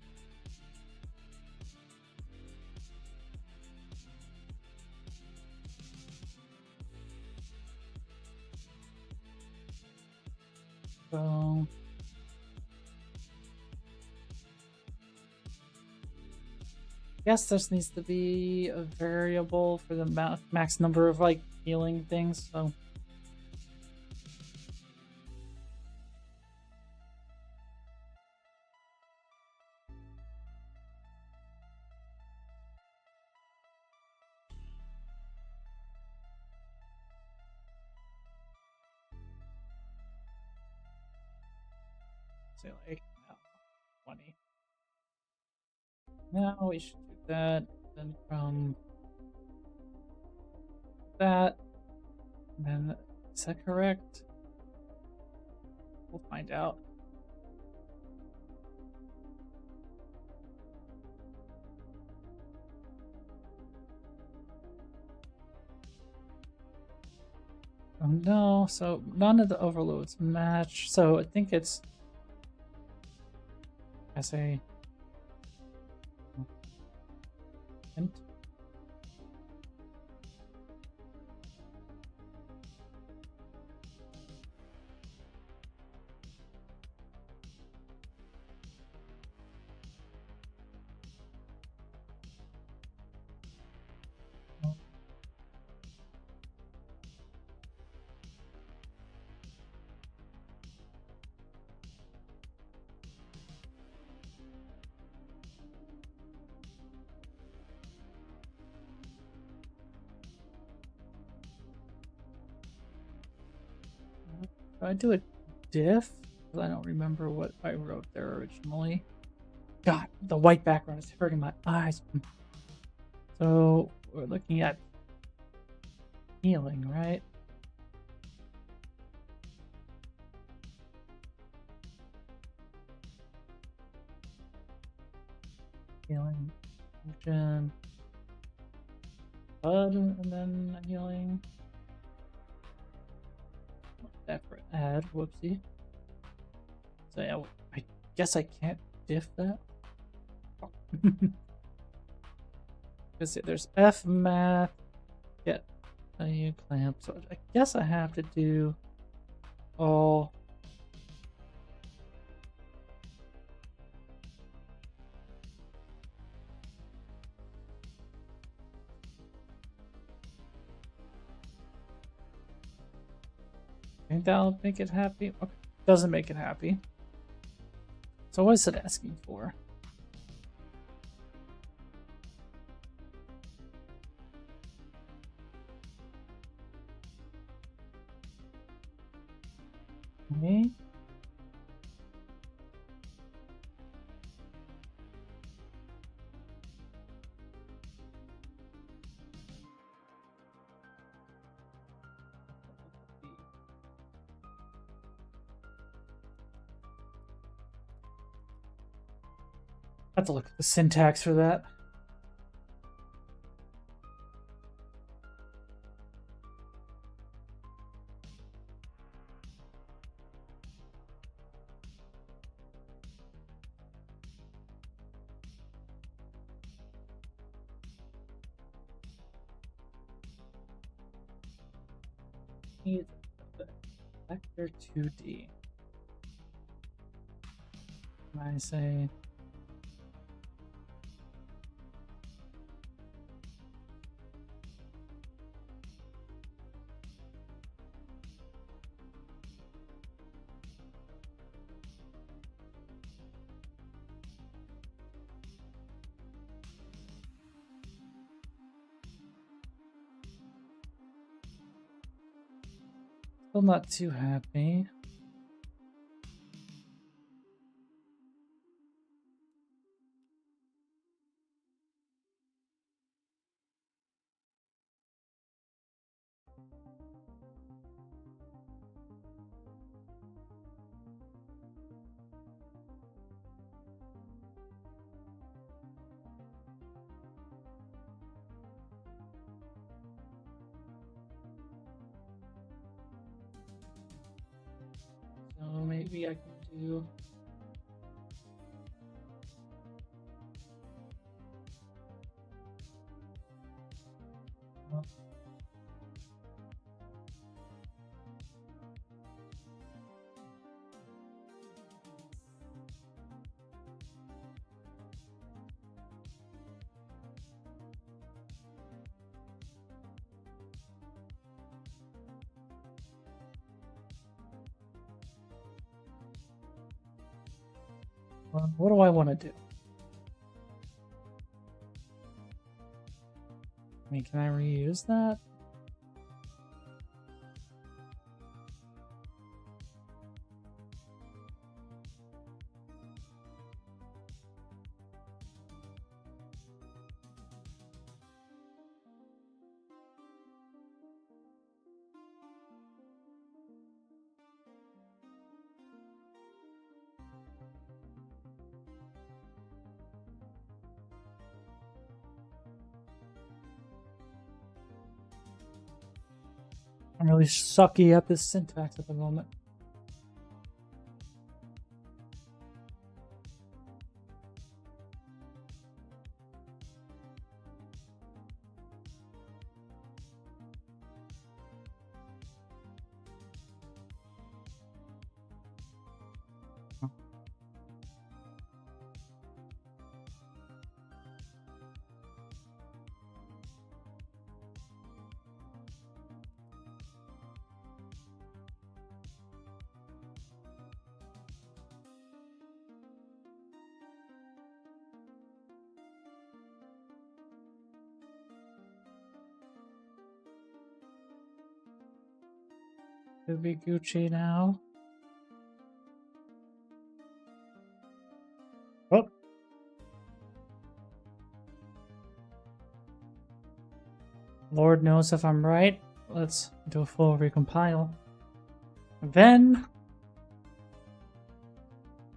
So I guess this needs to be a variable for the max number of like healing things, so say like 20. Now we should do that. Then from that, and then is that correct? We'll find out. Oh no, so none of the overloads match. So I think it's SA int. Do I do a diff? I don't remember what I wrote there originally. God, the white background is hurting my eyes. So we're looking at healing, right? Healing function. Bud, and then healing. That for add, whoopsie. So yeah, I guess I can't diff that. Because there's F math, get a clamp. So I guess I have to do all. I think that'll make it happy. Okay, doesn't make it happy. So what is it asking for? Okay. I have to look at the syntax for that. Need vector 2D. Can I say still not too happy. So maybe I can do what do I want to do? I mean, can I reuse that? I'm really sucky at this syntax at the moment. It'll be Gucci now. Oh. Lord knows if I'm right. Let's do a full recompile. Then,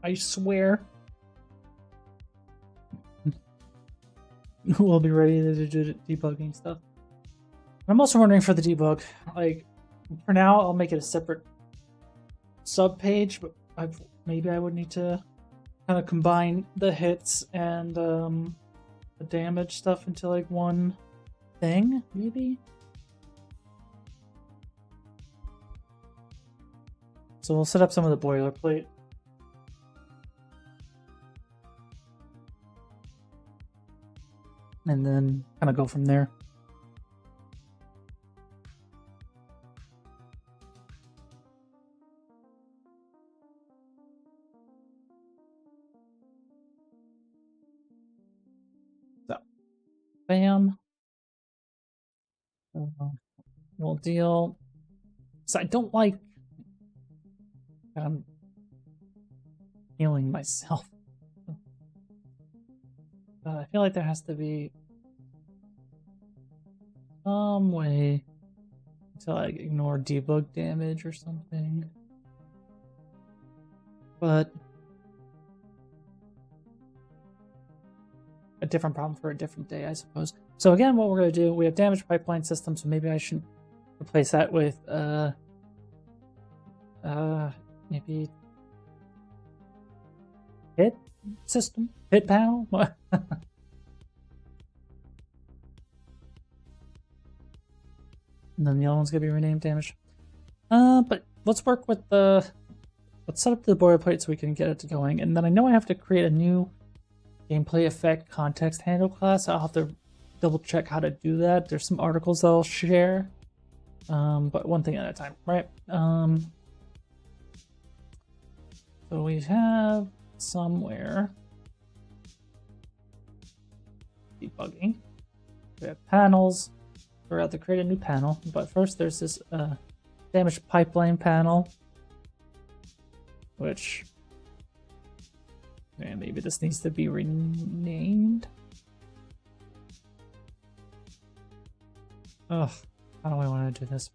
I swear, we'll be ready to do the debugging stuff. I'm also wondering for the debug, like, for now, I'll make it a separate sub-page, but maybe I would need to kind of combine the hits and the damage stuff into like one thing, maybe? So we'll set up some of the boilerplate. And then kind of go from there. So, bam. We'll deal. So I don't like healing myself. I feel like there has to be some way to like ignore debug damage or something. But a different problem for a different day, I suppose. So again, what we're going to do, we have damage pipeline system, so maybe I should replace that with maybe hit system, hit panel. And then the other one's gonna be renamed damage. But let's work with let's set up the boilerplate so we can get it going. And then I know I have to create a new gameplay effect context handle class. I'll have to double check how to do that. There's some articles that I'll share. But one thing at a time, right? So we have somewhere debugging. We have panels. We're about to create a new panel, but first there's this damage pipeline panel, which maybe this needs to be renamed. Ugh, how do I want to do this?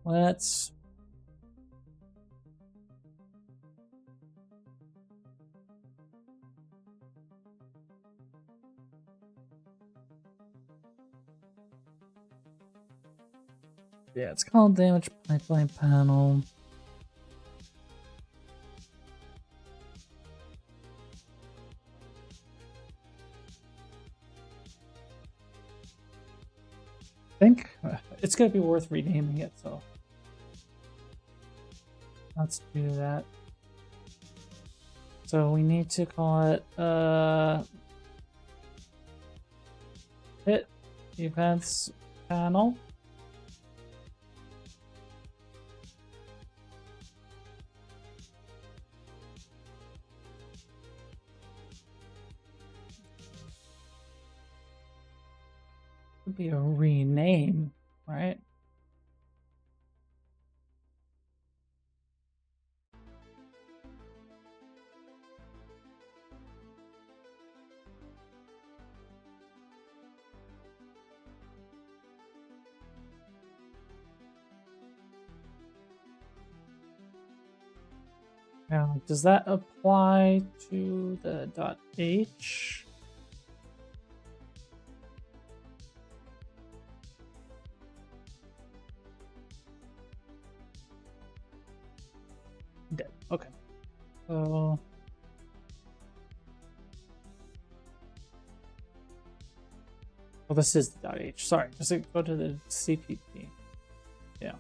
Let's yeah, it's called damage pipeline panel. I think it's gonna be worth renaming it, so let's do that. So we need to call it hit events panel. Would be a rename, right? Now, does that apply to the .h? Well, this is the .h. Sorry, just go to the CPP. Yeah.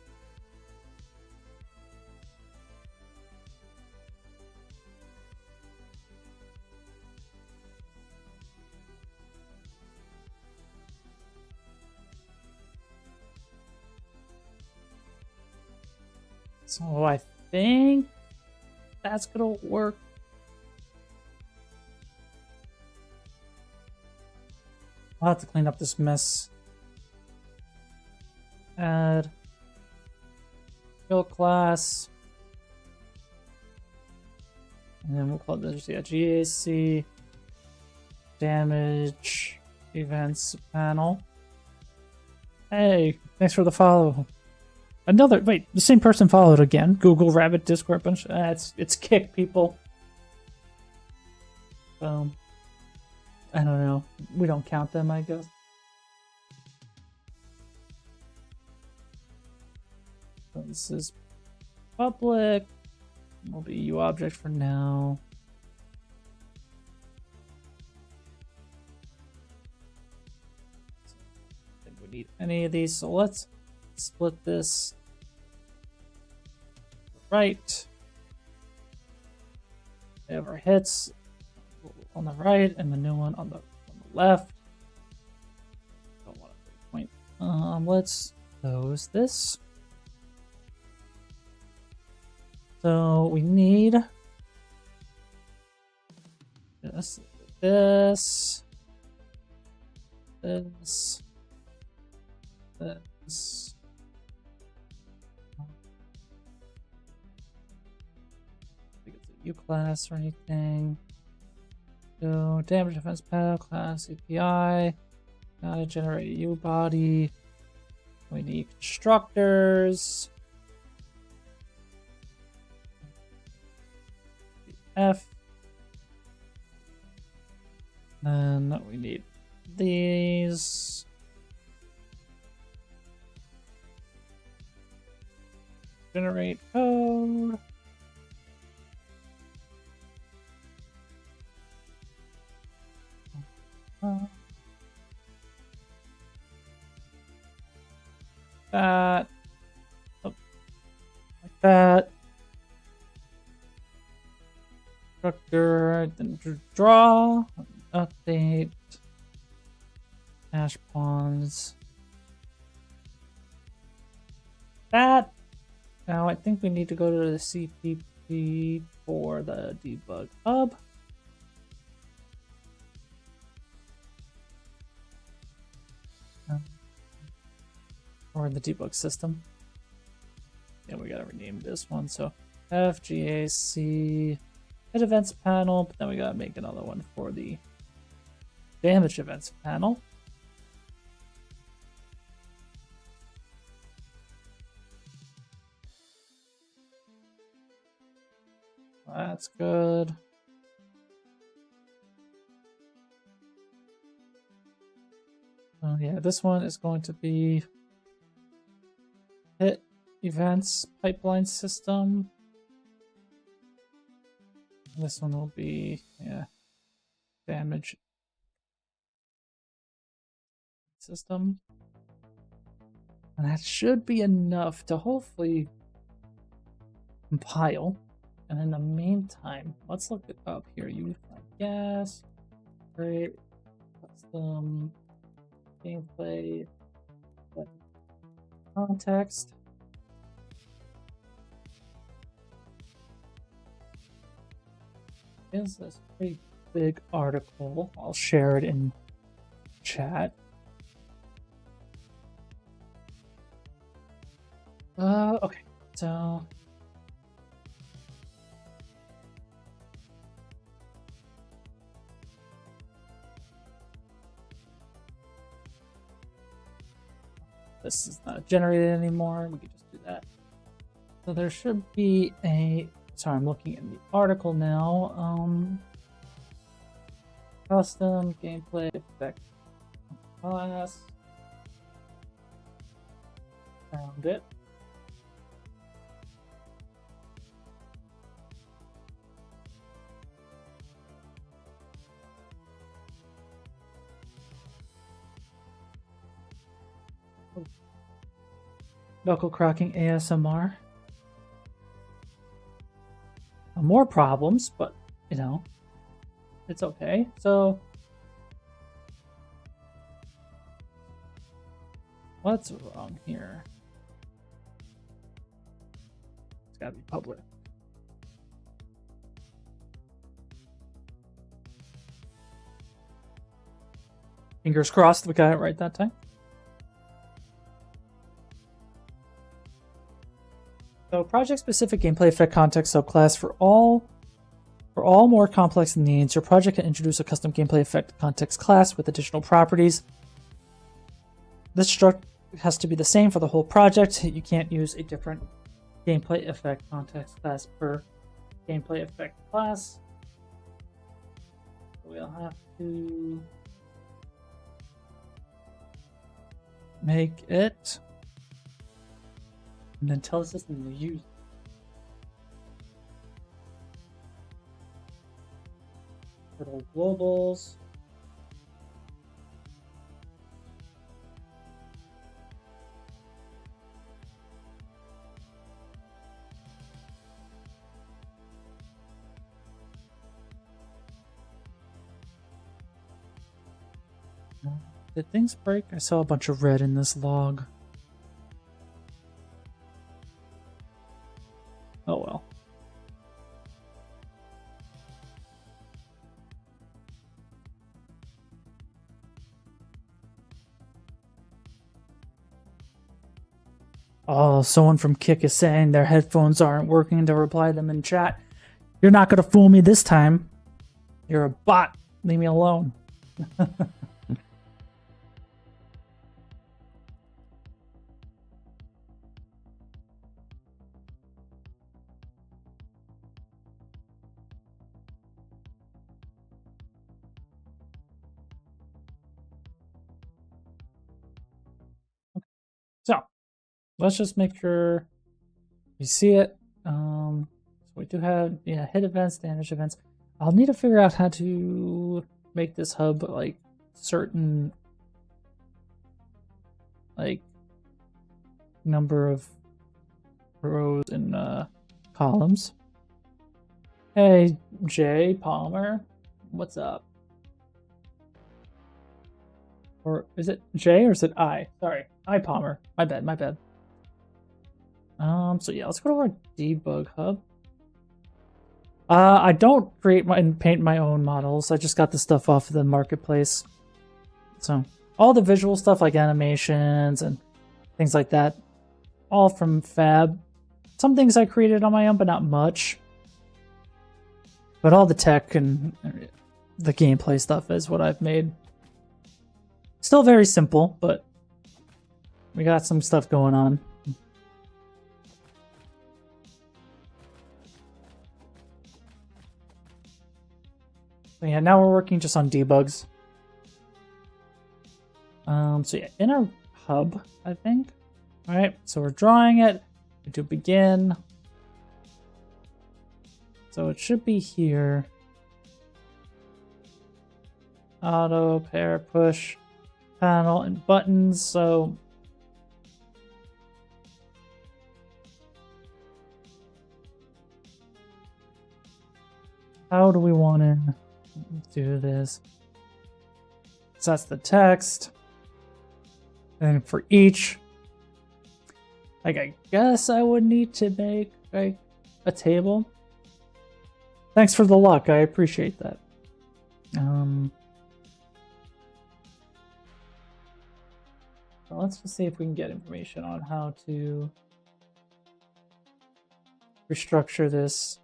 So I think that's gonna work. I'll have to clean up this mess. Add skill class. And then we'll call this GAC damage events panel. Hey, thanks for the follow. Another, wait, the same person followed again. Google, Rabbit, Discord, bunch. It's Kick, people. I don't know. We don't count them, I guess. So this is public. Will be U object for now. I think we need any of these, so let's split this. Right. We have our hits on the right and the new one on the left. Don't want to point. Let's close this. So we need this, this, this, this. I think it's a U class or anything. So damage defense panel class API. Gotta generate a U body. We need constructors. F. Then we need these. Generate code. That. Oh, like that. Constructor, then draw, update, hash pawns. That. Now I think we need to go to the CPP for the debug hub. Or the debug system. Yeah, we gotta rename this one. So FGAC. Hit events panel, but then we gotta make another one for the damage events panel. That's good. Oh yeah, this one is going to be hit events pipeline system. This one will be, yeah, damage system. And that should be enough to hopefully compile. And in the meantime, let's look it up here. Use gas, great, custom, gameplay, context. Is this pretty big article? I'll share it in chat. Okay, so this is not generated anymore. We can just do that. So there should be a. Sorry, I'm looking in the article now. Custom gameplay effect class. Found it. Knuckle cracking ASMR. More problems, but you know, it's okay. So, what's wrong here? It's gotta be public. Fingers crossed we got it right that time. So project-specific gameplay effect context subclass for all more complex needs, your project can introduce a custom gameplay effect context class with additional properties. This struct has to be the same for the whole project. You can't use a different gameplay effect context class per gameplay effect class. We'll have to make it and then tell the system to use little globals. Did things break? I saw a bunch of red in this log. Oh well. Oh, someone from Kick is saying their headphones aren't working to reply them in chat. You're not gonna fool me this time. You're a bot. Leave me alone. So, let's just make sure you see it. So we do have, yeah, hit events, damage events. I'll need to figure out how to make this hub like certain like number of rows and columns. Hey, Jay Palmer, what's up? Or is it Jay or is it I? Sorry, I Palmer. My bad, my bad. So yeah, let's go to our debug hub. I don't create and paint my own models. I just got the stuff off of the marketplace. So all the visual stuff like animations and things like that, all from Fab. Some things I created on my own, but not much. But all the tech and the gameplay stuff is what I've made. Still very simple, but we got some stuff going on. So yeah, now we're working just on debugs. So yeah, in our hub, I think. All right, so we're drawing it. We do begin. So it should be here. Auto, pair, push, panel, and buttons. So how do we want to do this? So that's the text. And for each, like, I guess I would need to make like a table. Thanks for the luck. I appreciate that. Well, let's just see if we can get information on how to restructure this.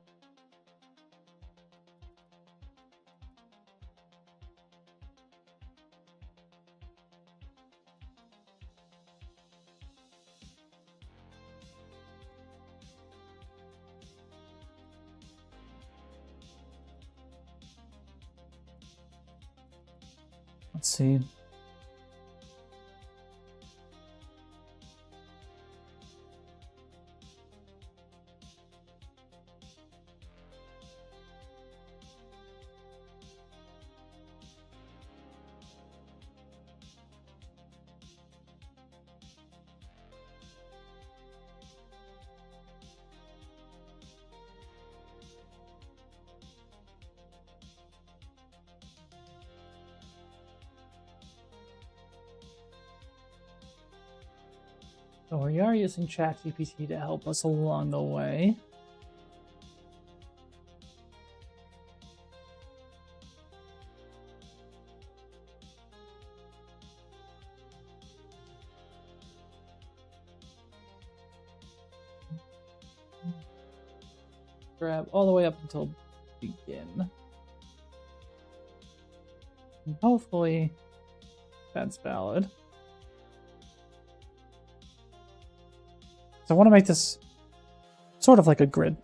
Let's see. So we are using ChatGPT to help us along the way. Grab all the way up until begin. And hopefully that's valid. So I want to make this sort of like a grid.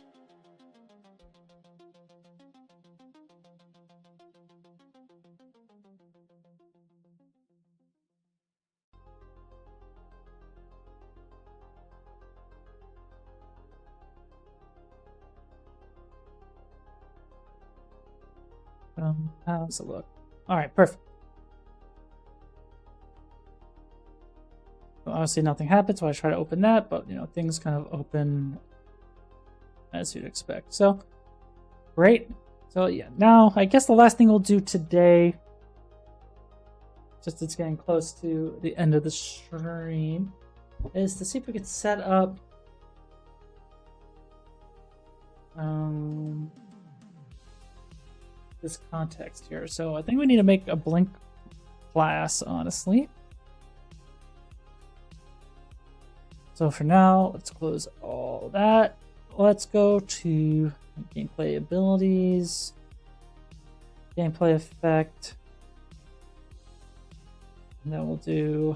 How does it look? All right, perfect. Well, obviously nothing happened, so I try to open that, but you know, things kind of open as you'd expect. So great. So yeah, now I guess the last thing we'll do today, just it's getting close to the end of the stream, is to see if we could set up this context here. So I think we need to make a blink class, honestly. So for now, let's close all that. Let's go to gameplay abilities, gameplay effect, and then we'll do,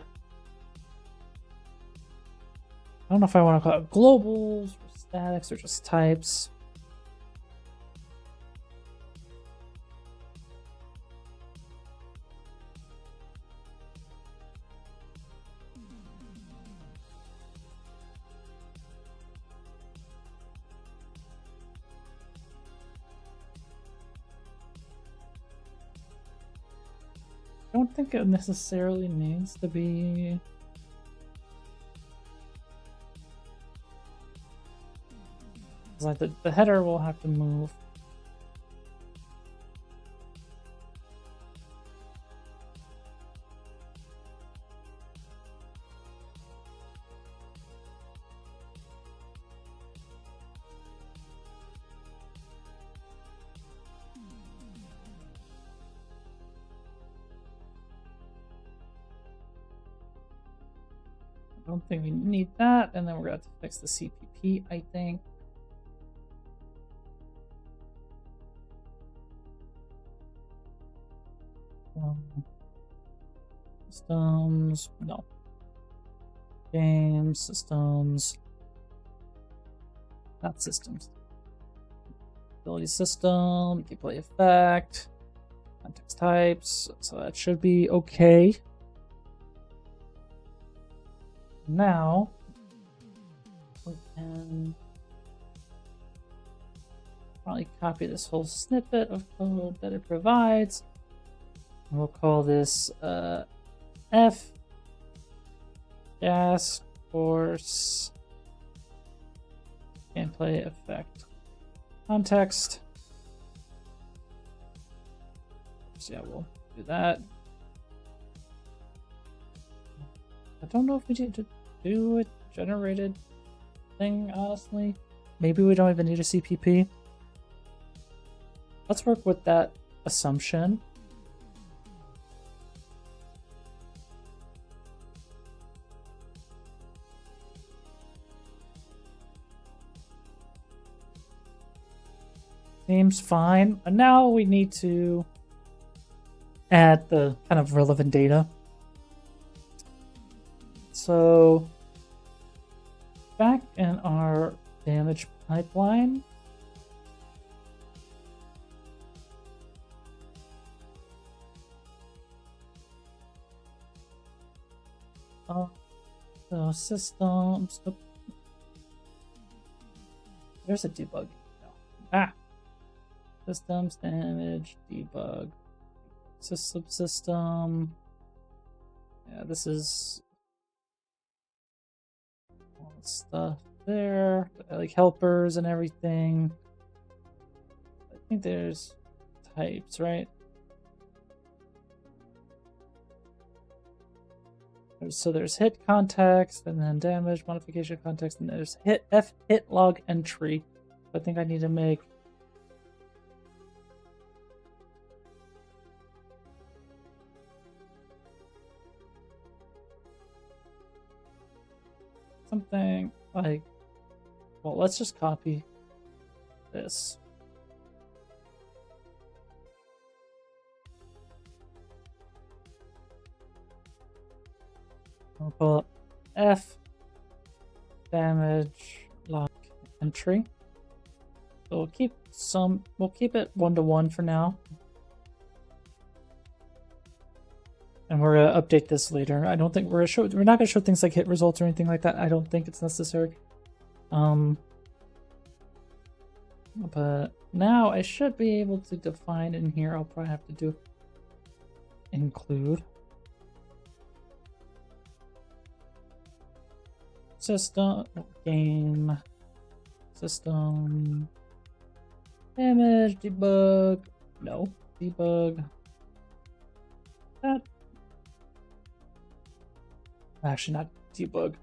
I don't know if I want to call it globals or statics or just types. I don't think it necessarily needs to be like the header will have to move. I don't think we need that, and then we're gonna have to fix the CPP, I think. Systems, no. Games, systems, not systems. Ability system, gameplay effect, context types, so that should be okay. Now we can probably copy this whole snippet of code that it provides. And we'll call this F gas course gameplay effect context. So yeah, we'll do that. I don't know if we need to do a generated thing, honestly. Maybe we don't even need a CPP. Let's work with that assumption. Seems fine. And now we need to add the kind of relevant data. So back in our damage pipeline, so systems, there's a debug. No. Systems, damage, debug, system. Yeah, this is all the stuff there, like helpers and everything. I think there's types, right? So there's hit context, and then damage modification context, and there's hit log entry. I think I need to make something like, well, let's just copy this. I'll pull up F damage log entry. So we'll keep it 1-to-1 for now. And we're gonna update this later. I don't think we're not gonna show things like hit results or anything like that. I don't think it's necessary. But now I should be able to define in here. I'll probably have to do include system game system damage debug. No, debug that. Actually, not debug.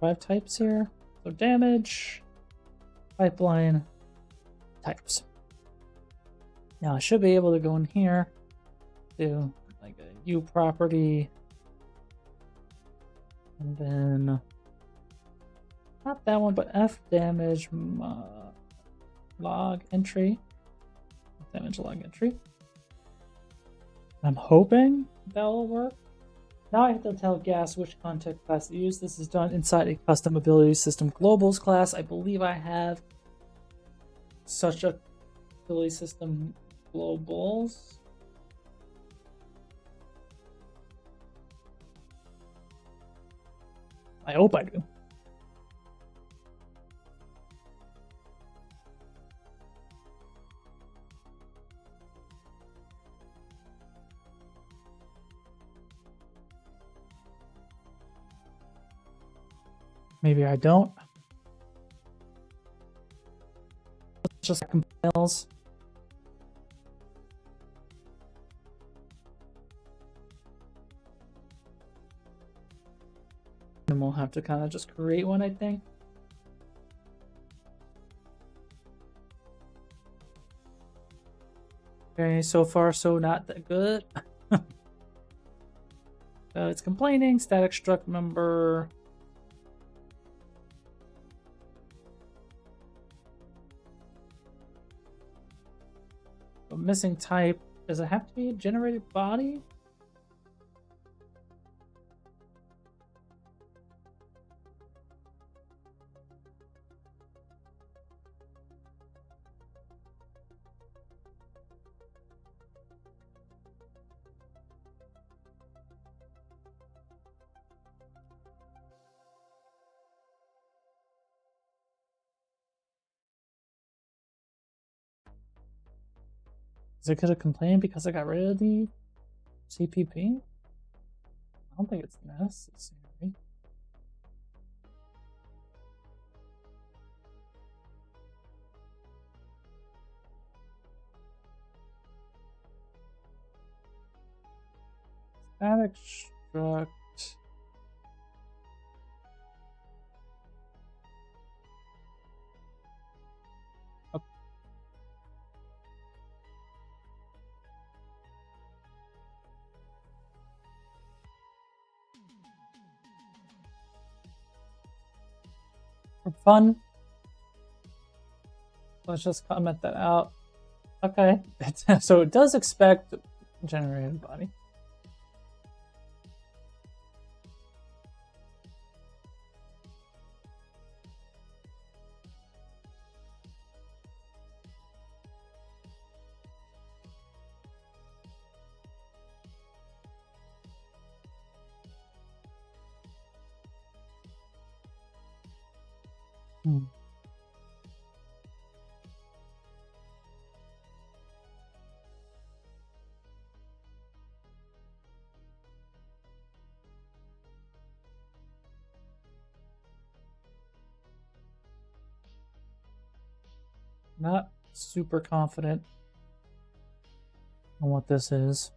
5 types here. So damage, pipeline, types. Now I should be able to go in here, do like a U property, and then not that one, but F damage log entry. Damage log entry. I'm hoping that'll work. Now I have to tell Gas which context class to use. This is done inside a custom ability system globals class. I believe I have such a ability system globals. I hope I do. Maybe I don't. Let's just compiles. And we'll have to kind of just create one, I think. Okay, so far so not that good. It's complaining, static struct member. Missing type. Does it have to be a generated body? Is it gonna complain because I got rid of the CPP? I don't think it's necessary. Static struct. For fun. Let's just comment that out. Okay. So it does expect generated body. Not super confident on what this is.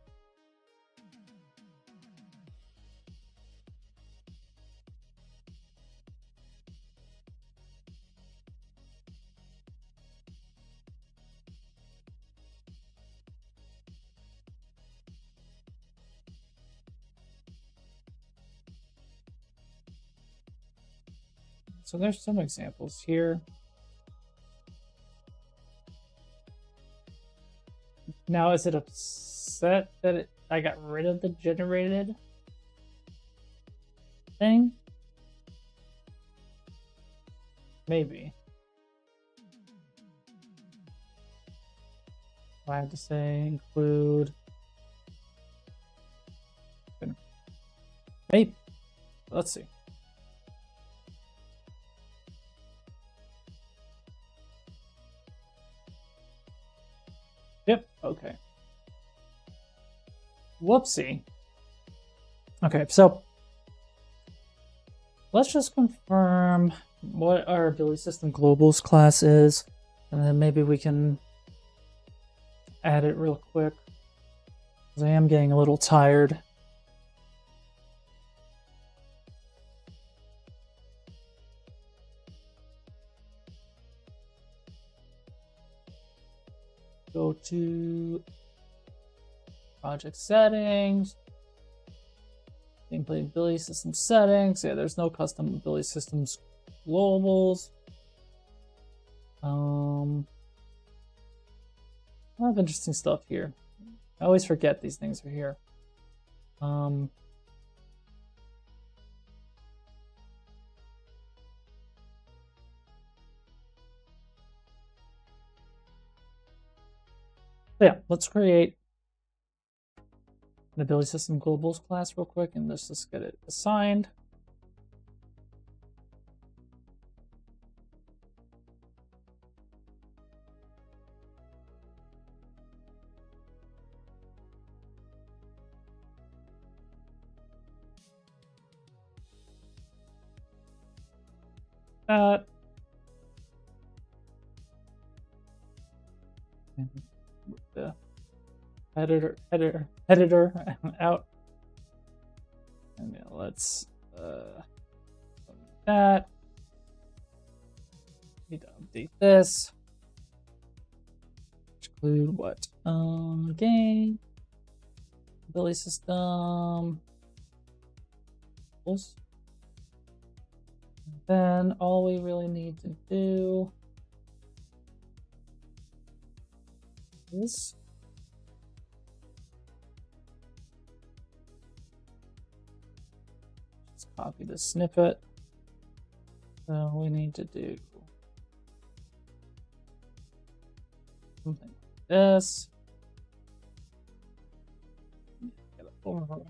So there's some examples here. Now, is it upset that I got rid of the generated thing? Maybe. I have to say include. Maybe. Let's see. Yep, okay. Whoopsie. Okay, so let's just confirm what our ability system globals class is, and then maybe we can add it real quick, because I am getting a little tired. Go to project settings, gameplay ability system settings. Yeah, there's no custom ability systems globals. A lot of interesting stuff here. I always forget these things are here. Yeah, let's create an ability system globals class real quick, and let's just get it assigned. The editor out, and yeah, let's that. Need to update this. Include what? Game ability system. Then all we really need to do is just copy the snippet. So we need to do something like this. Get it over.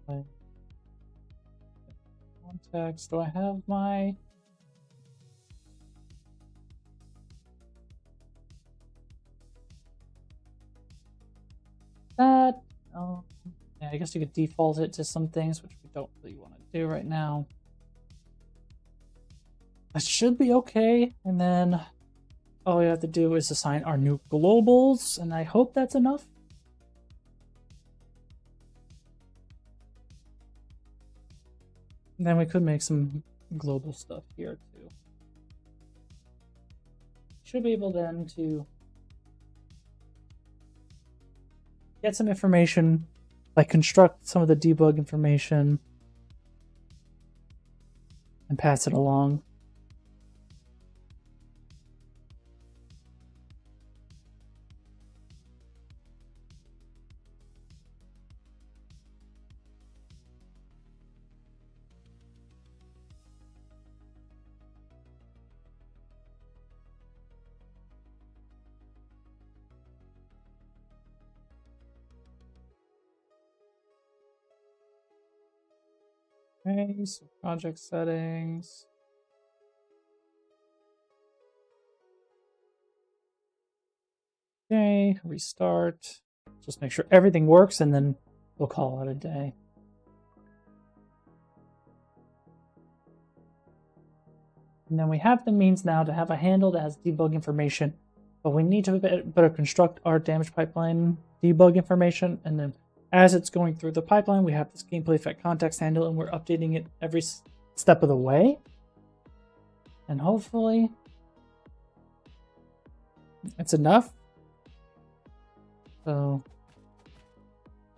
Okay. Context. Do I have my that? Yeah, I guess you could default it to some things, which we don't really want to do right now. That should be okay, and then all we have to do is assign our new globals, and I hope that's enough. And then we could make some global stuff here too. Should be able then to get some information, like construct some of the debug information and pass it along. Okay, so project settings. Okay, restart. Just make sure everything works, and then we'll call it a day. And then we have the means now to have a handle that has debug information, but we need to better construct our damage pipeline debug information. And then as it's going through the pipeline, we have this gameplay effect context handle, and we're updating it every step of the way. And hopefully it's enough. So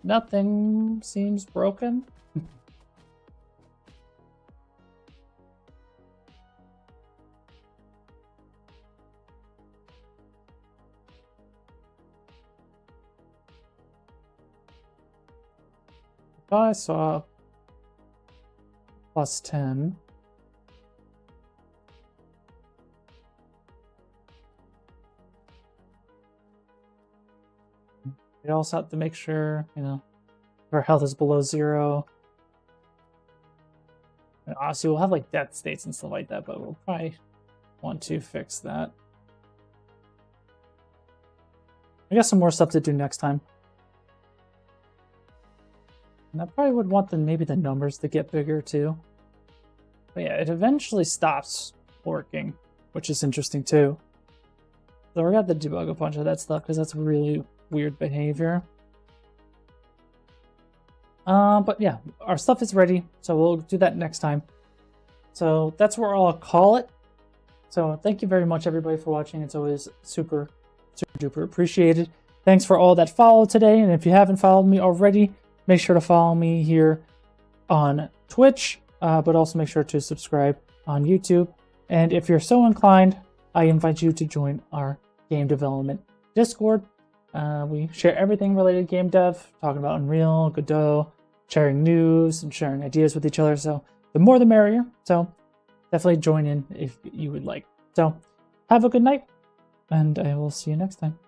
nothing seems broken. I saw +10. We also have to make sure, our health is below 0. And obviously, we'll have like death states and stuff like that, but we'll probably want to fix that. I got some more stuff to do next time. And I probably would want maybe the numbers to get bigger too. But yeah, it eventually stops working, which is interesting too. So we're going to have to debug a bunch of that stuff because that's really weird behavior. But yeah, our stuff is ready, so we'll do that next time. So that's where I'll call it. So thank you very much, everybody, for watching. It's always super, super duper appreciated. Thanks for all that follow today, and if you haven't followed me already, make sure to follow me here on Twitch, but also make sure to subscribe on YouTube. And if you're so inclined, I invite you to join our game development Discord. We share everything related to game dev, talking about Unreal, Godot, sharing news, and sharing ideas with each other. So the more the merrier. So definitely join in if you would like. So have a good night, and I will see you next time.